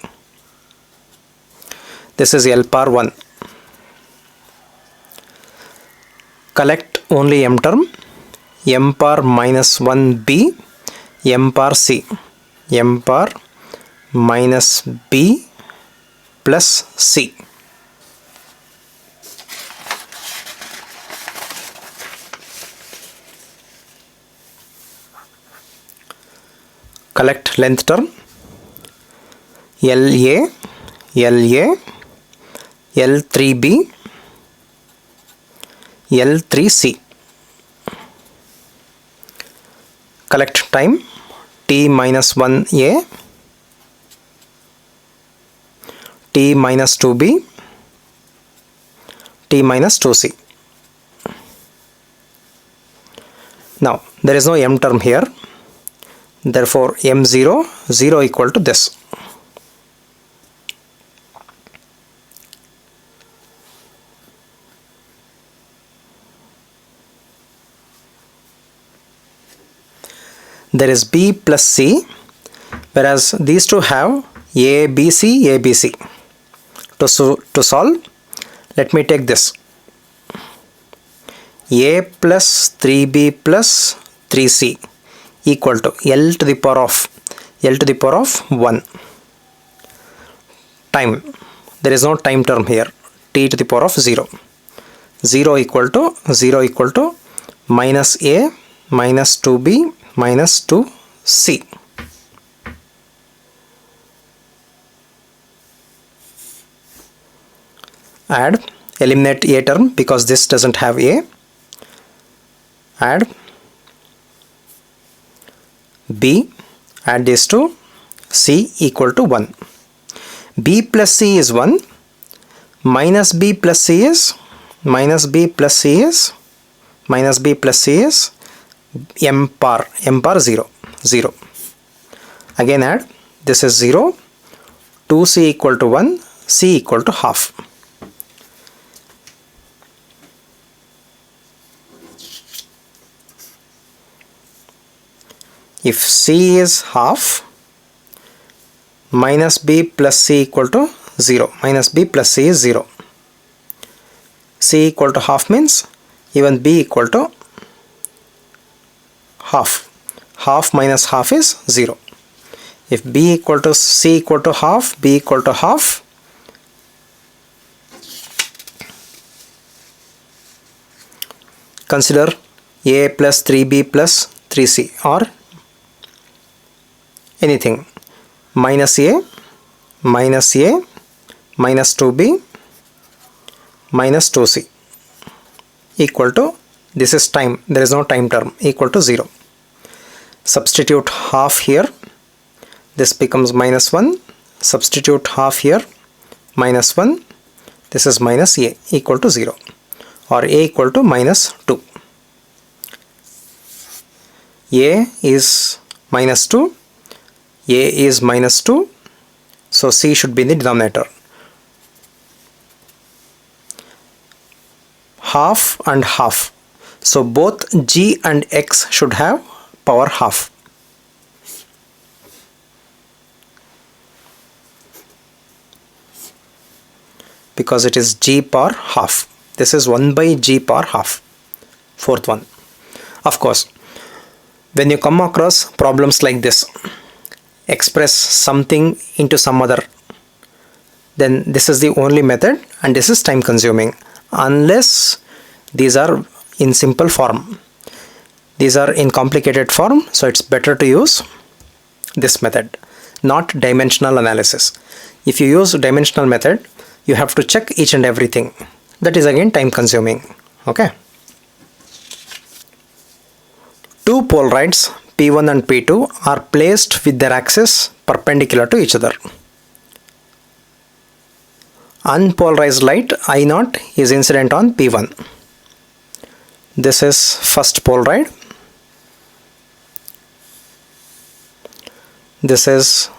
This is L power 1. Collect only m term, m power minus 1b, m power c, m power minus b plus c. Collect length term, LA, LA, L3B, L3C. Collect time, T minus 1A, T minus 2B, T minus 2C. Now there is no m term here, therefore m0, 0 equal to this. There is B plus C, whereas these two have A, B, C, A, B, C. To solve, let me take this. A plus 3B plus 3C equal to L to the power of 1. Time, there is no time term here, T to the power of 0. 0 equal to minus A minus 2B minus 2C. Add, eliminate A term because this doesn't have A. Add B, add this to C equal to 1. B plus C is 1, minus B plus C is m power 0, 0. Again add, this is 0, 2C equal to 1, C equal to half. If C is half, minus B plus C equal to 0. Minus B plus C is 0. C equal to half means even B equal to half. Half minus half is 0. If B equal to C equal to half, B equal to half, consider A plus 3B plus 3C or anything. Minus A, minus A, minus 2B, minus 2C equal to, this is time, there is no time term, equal to 0. Substitute half here, this becomes minus 1. Substitute half here, minus 1. This is minus A equal to 0 or A equal to minus 2. A is minus 2, A is minus 2, so C should be in the denominator. Half and half, so both G and X should have power half. Because it is G power half. This is 1 by G power half. Fourth one. Of course, when you come across problems like this, express something into some other, then this is the only method and this is time consuming, unless these are in simple form. These are in complicated form, so it's better to use this method, not dimensional analysis. If you use dimensional method, you have to check each and everything. That is again time consuming. Okay. Two polaroids P1 and P2 are placed with their axis perpendicular to each other. Unpolarized light I0 is incident on P1. This is first polaroid. This is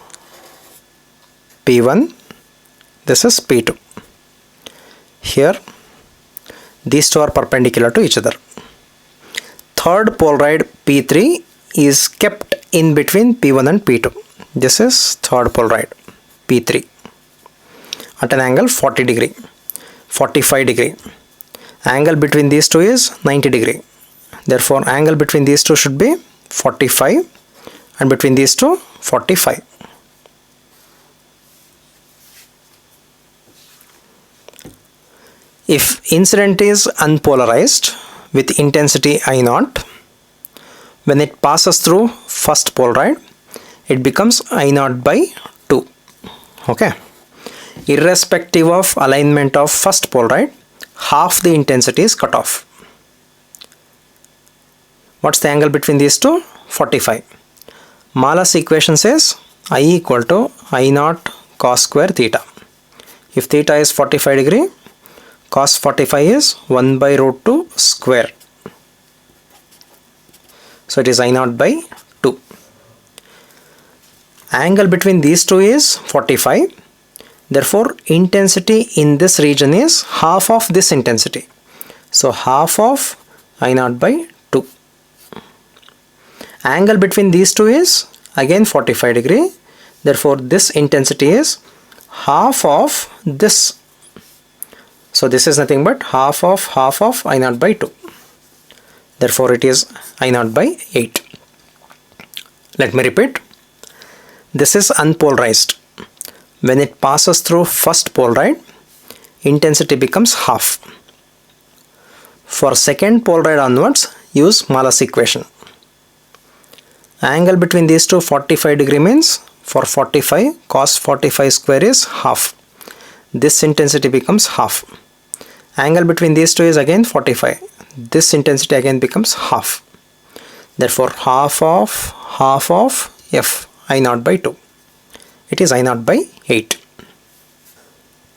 P1. This is P2. Here these two are perpendicular to each other. Third polaroid P3 is kept in between P1 and P2. This is third polaroid P3 at an angle 40 degree, 45 degree. Angle between these two is 90 degree. Therefore, angle between these two should be 45 and between these two 45. If incident is unpolarized with intensity I0, when it passes through first polaroid, it becomes I0 by 2. Okay. Irrespective of alignment of first polaroid, half the intensity is cut off. What's the angle between these two? 45. Malus equation says I equal to I0 cos square theta. If theta is 45 degree, cos 45 is 1 by root 2 square. So it is I0 by 2. Angle between these two is 45. Therefore, intensity in this region is half of this intensity. So half of I0 by 2. Angle between these two is again 45 degree. Therefore, this intensity is half of this. So this is nothing but half of I0 by 2. Therefore, it is I0 by 8. Let me repeat. This is unpolarized. When it passes through first polaroid, intensity becomes half. For second polaroid onwards, use Malus equation. Angle between these two 45 degree means for 45 cos 45 square is half. This intensity becomes half. Angle between these two is again 45. This intensity again becomes half. Therefore, half of f I0 by 2. It is I0 by 8.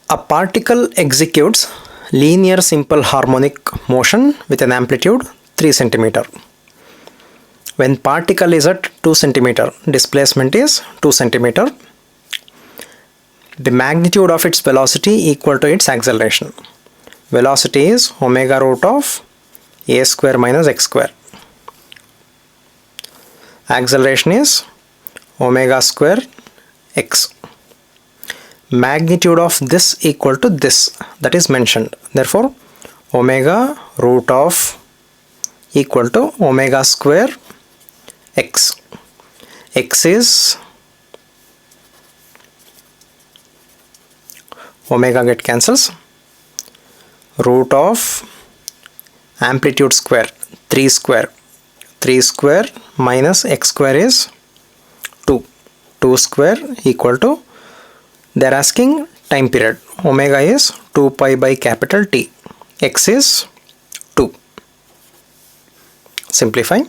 A particle executes linear simple harmonic motion with an amplitude 3 cm. When particle is at 2 cm, displacement is 2 cm. The magnitude of its velocity equal to its acceleration. Velocity is omega root of a square minus x square. Acceleration is omega square x. Magnitude of this equal to this, that is mentioned. Therefore, omega root of equal to omega square x. X is omega get cancels. Root of amplitude square 3 square. 3 square minus x square is 2. 2 square equal to, they are asking time period. Omega is 2 pi by capital T. X is 2. Simplify.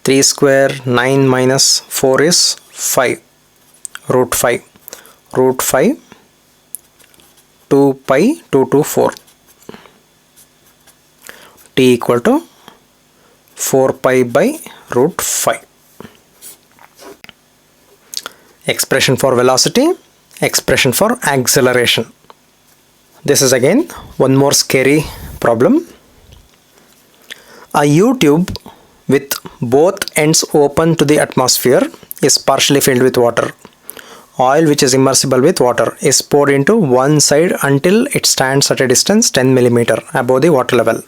3 square 9 minus 4 is 5. Root 5. Root 5 2 pi 2 to 4. T equal to 4 pi by root 5. Expression for velocity, expression for acceleration. This is again one more scary problem. A U-tube with both ends open to the atmosphere is partially filled with water. Oil which is immersible with water is poured into one side until it stands at a distance 10 mm above the water level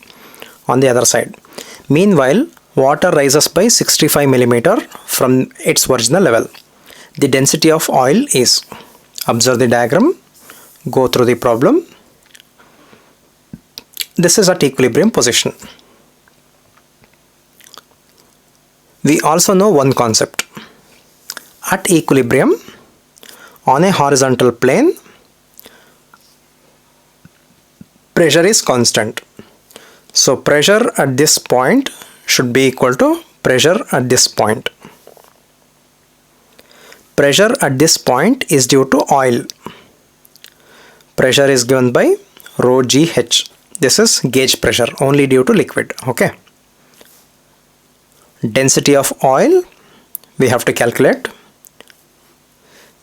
on the other side. Meanwhile, water rises by 65 mm from its original level. The density of oil is, observe the diagram, go through the problem. This is at equilibrium position. We also know one concept. At equilibrium, on a horizontal plane, pressure is constant. So pressure at this point should be equal to pressure at this point. Pressure at this point is due to oil. Pressure is given by rho GH. This is gauge pressure only due to liquid. Okay. Density of oil we have to calculate.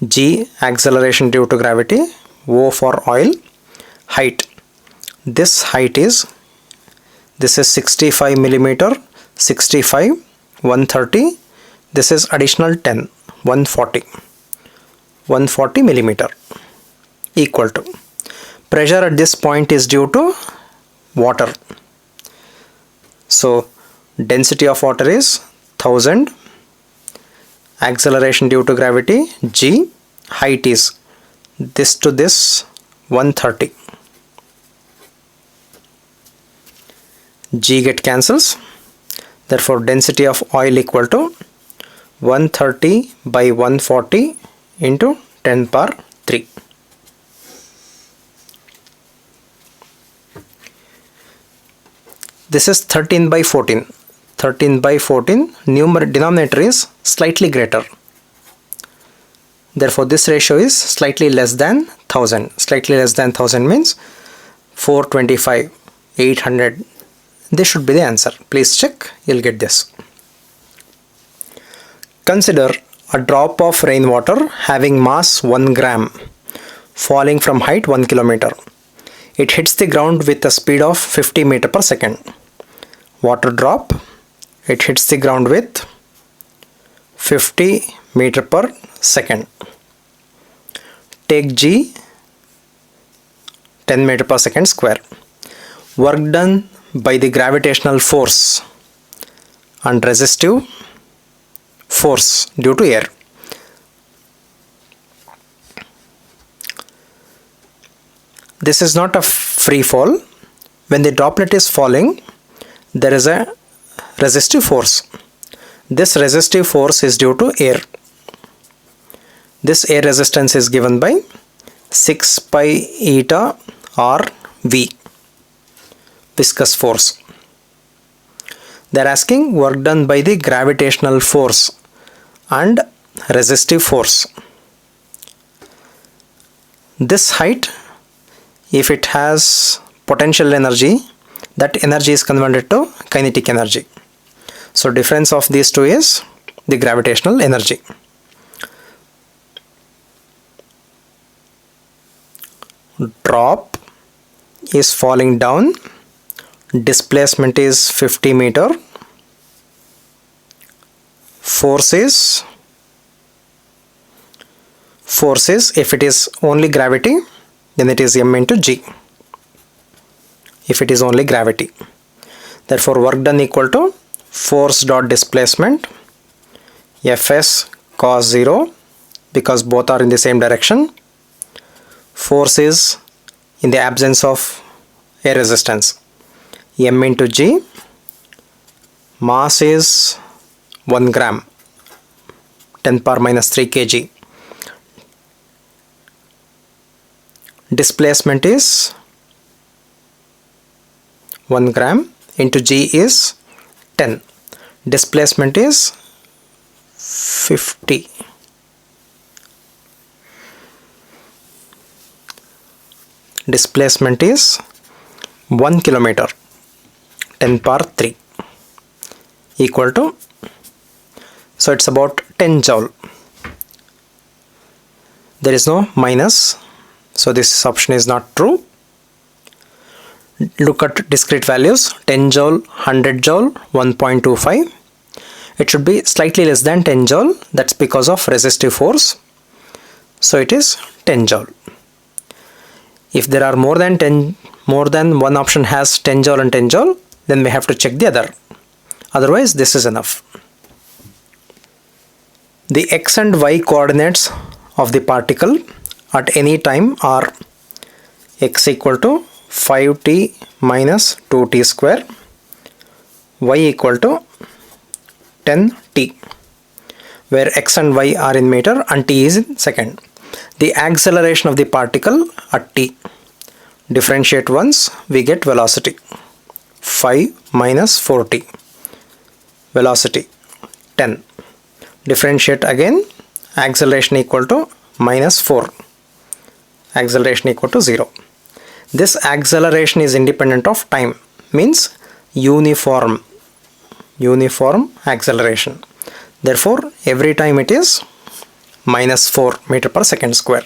G acceleration due to gravity. O for oil. Height. This height is, this is 65 mm, 65, 130. This is additional 10, 140 millimeter equal to. Pressure at this point is due to water. So density of water is 1000. Acceleration due to gravity G. Height is this to this 130. G get cancels. Therefore density of oil equal to 130 by 140 into 10 power 3. This is 13 by 14. 13 by 14, denominator is slightly greater. Therefore this ratio is slightly less than 1000. Slightly less than 1000 means 425, 800. This should be the answer. Please check, you'll get this. Consider a drop of rainwater having mass 1 gram falling from height 1 kilometer. It hits the ground with a speed of 50 meter per second. Water drop, it hits the ground with 50 meter per second. Take G 10 meter per second square. Work done by the gravitational force and resistive force due to air. This is not a free fall. When the droplet is falling, there is a resistive force. This resistive force is due to air. This air resistance is given by 6 pi eta r V, viscous force. They are asking work done by the gravitational force and resistive force. This height, if it has potential energy, that energy is converted to kinetic energy. So difference of these two is the gravitational energy. Drop is falling down. Displacement is 50 meter. force is, if it is only gravity, then it is m into g. If it is only gravity, therefore work done equal to force dot displacement Fs cos 0, because both are in the same direction. Force is in the absence of a resistance, m into g. Mass is 1 gram, 10 power minus 3 kg. Displacement is 1 gram into g is 10. Displacement is 50. Displacement is 1 kilometer, 10 power 3, equal to, so it's about 10 joule. There is no minus, so this option is not true. Look at discrete values: 10 joule, 100 joule, 1.25. It should be slightly less than 10 joule. That's because of resistive force. So it is 10 joule. If there are more than one option has 10 joule and 10 joule, then we have to check the other. Otherwise, this is enough. The x and y coordinates of the particle at any time are x equal to 5t minus 2t square, y equal to 10t, where x and y are in meter and t is in second. The acceleration of the particle at t, differentiate once, we get velocity 5 minus 4t, velocity 10. Differentiate again, acceleration equal to minus 4, acceleration equal to 0. This acceleration is independent of time, means uniform acceleration. Therefore, every time it is minus 4 meter per second square.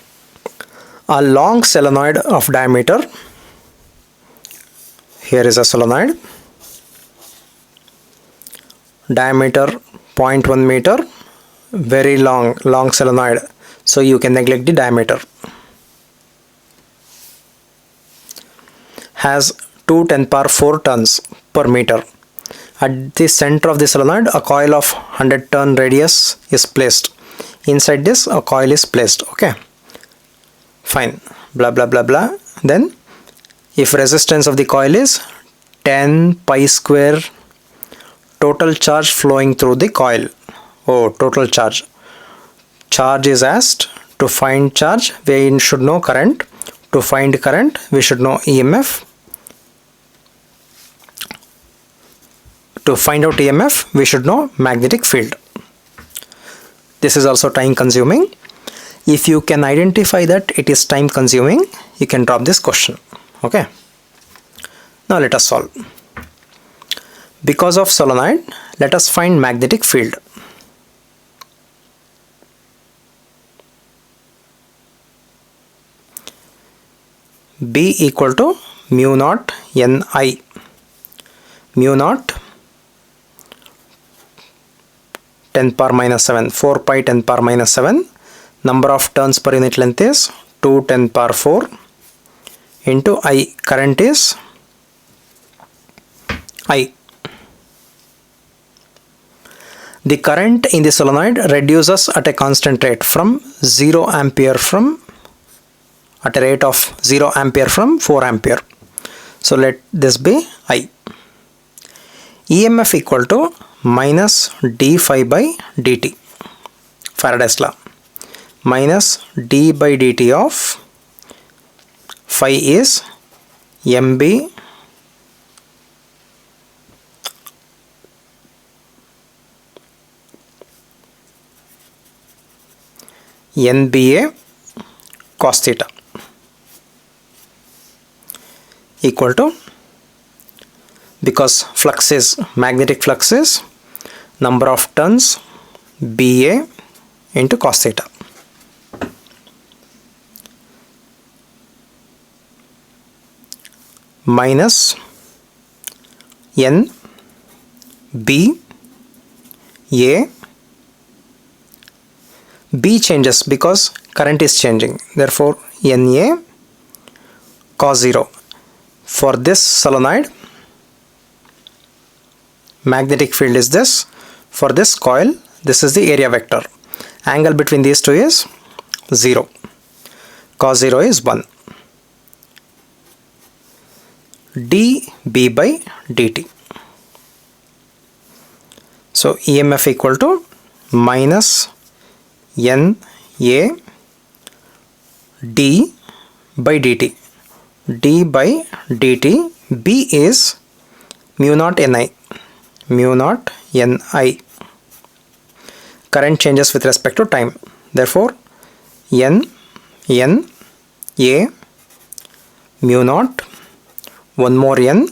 A long solenoid of diameter, here is a solenoid, diameter 0.1 meter, very long solenoid, so you can neglect the diameter. Has 2 10 power 4 turns per meter. At the center of the solenoid, a coil of 100 turn radius is placed. Inside this, a coil is placed. Okay, fine, blah blah blah blah. Then if resistance of the coil is 10 pi square, total charge flowing through the coil. Oh, total charge. Charge is asked. To find charge, we should know current. To find current, we should know EMF. To find out EMF, we should know magnetic field. This is also time consuming. If you can identify that it is time consuming, you can drop this question. Okay. Now let us solve. Because of solenoid, let us find magnetic field. B equal to mu naught Ni. Mu naught 10 power minus 7, 4 pi 10 power minus 7. Number of turns per unit length is 2 10 power 4 into I. Current is I. The current in the solenoid reduces at a constant rate from 0 ampere at a rate of 0 ampere from 4 ampere. So let this be I. EMF equal to minus d phi by dt, Faraday's law, minus d by dt of phi is mb NBA cos theta equal to, because flux is magnetic flux is number of turns BA into cos theta. Minus N B A B changes because current is changing. Therefore, NA cos 0. For this solenoid, magnetic field is this. For this coil, this is the area vector. Angle between these two is 0. Cos 0 is 1. dB by dt. So EMF equal to minus NA d by dt. D by dt. B is mu naught Ni. Mu naught Ni. Current changes with respect to time. Therefore, A mu naught 1 more N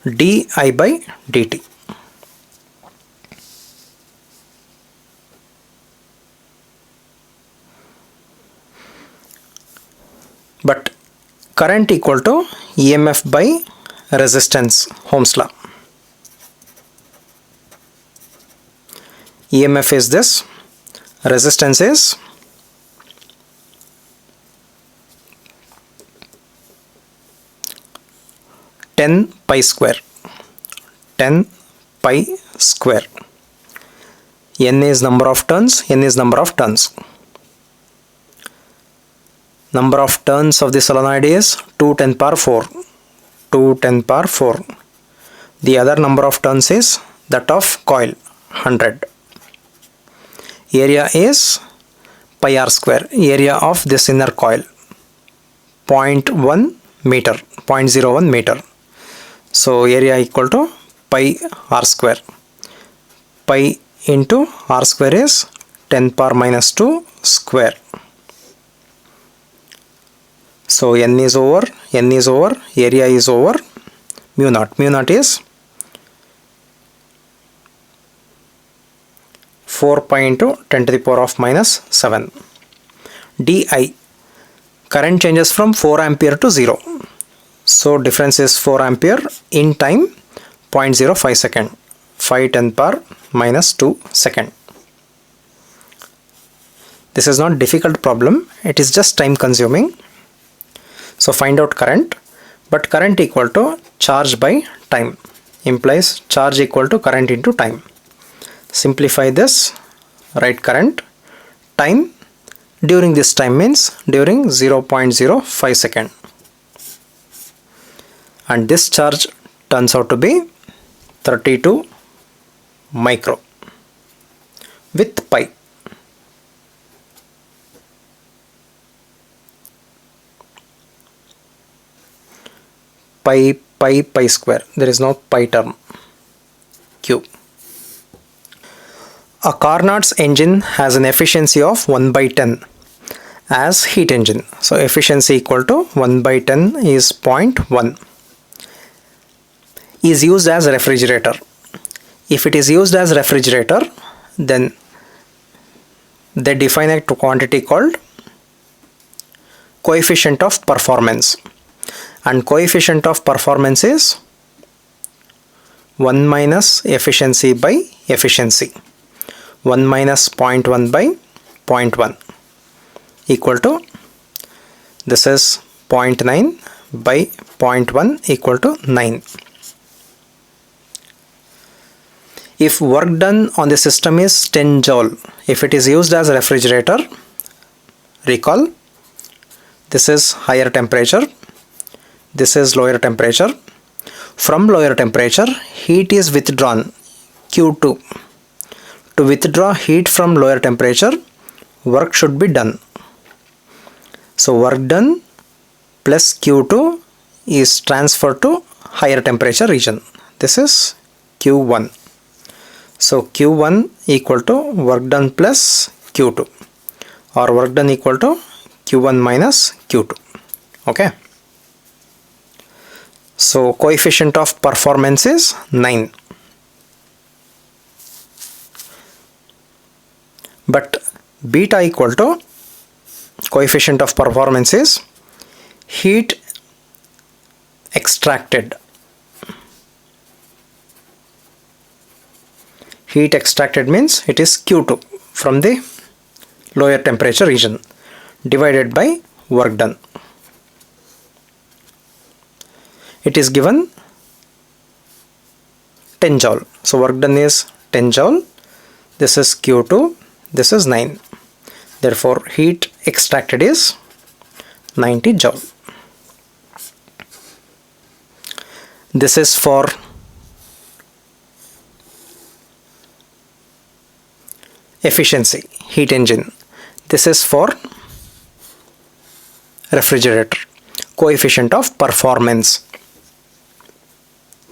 di by dt. But current equal to EMF by resistance, Ohm's law. EMF is this, resistance is ten pi square. 10 pi square. N is number of turns, N is number of turns. Number of turns of the solenoid is 2 10 power 4. 2 10 power 4. The other number of turns is that of coil, 100. Area is pi r square. Area of this inner coil, 0.1 meter, 0.01 meter. So area equal to pi r square. Pi into r square is 10 power minus 2 square. So N is over, area is over, mu naught. Mu naught is 4 pi into 10 to the power of minus 7. Di. Current changes from 4 ampere to 0. So difference is 4 ampere in time 0.05 second. 5 10 power minus 2 second. This is not difficult problem. It is just time consuming. So find out current, but current equal to charge by time implies charge equal to current into time. Simplify this, write current, time during this time means during 0.05 second. And this charge turns out to be 32 micro with pi. Pi square. There is no pi term. Q. A Carnot's engine has an efficiency of 1 by 10 as heat engine. So efficiency equal to 1 by 10 is 0.1. Is used as a refrigerator. If it is used as refrigerator, then they define a quantity called coefficient of performance. And coefficient of performance is 1 minus efficiency by efficiency. 1 minus 0.1 by 0.1 equal to, this is 0.9 by 0.1 equal to 9. If work done on the system is 10 joule, if it is used as a refrigerator, recall this is higher temperature, this is lower temperature. From lower temperature, heat is withdrawn, Q2. To withdraw heat from lower temperature, work should be done. So work done plus Q2 is transferred to higher temperature region. This is Q1. So Q1 equal to work done plus Q2, or work done equal to Q1 minus Q2. Okay. So coefficient of performance is 9. But beta equal to coefficient of performance is heat extracted. Heat extracted means it is Q2 from the lower temperature region, divided by work done. It is given 10 joule. So work done is 10 joule. This is Q2. This is 9. Therefore, heat extracted is 90 joule. This is for efficiency, heat engine. This is for refrigerator, coefficient of performance.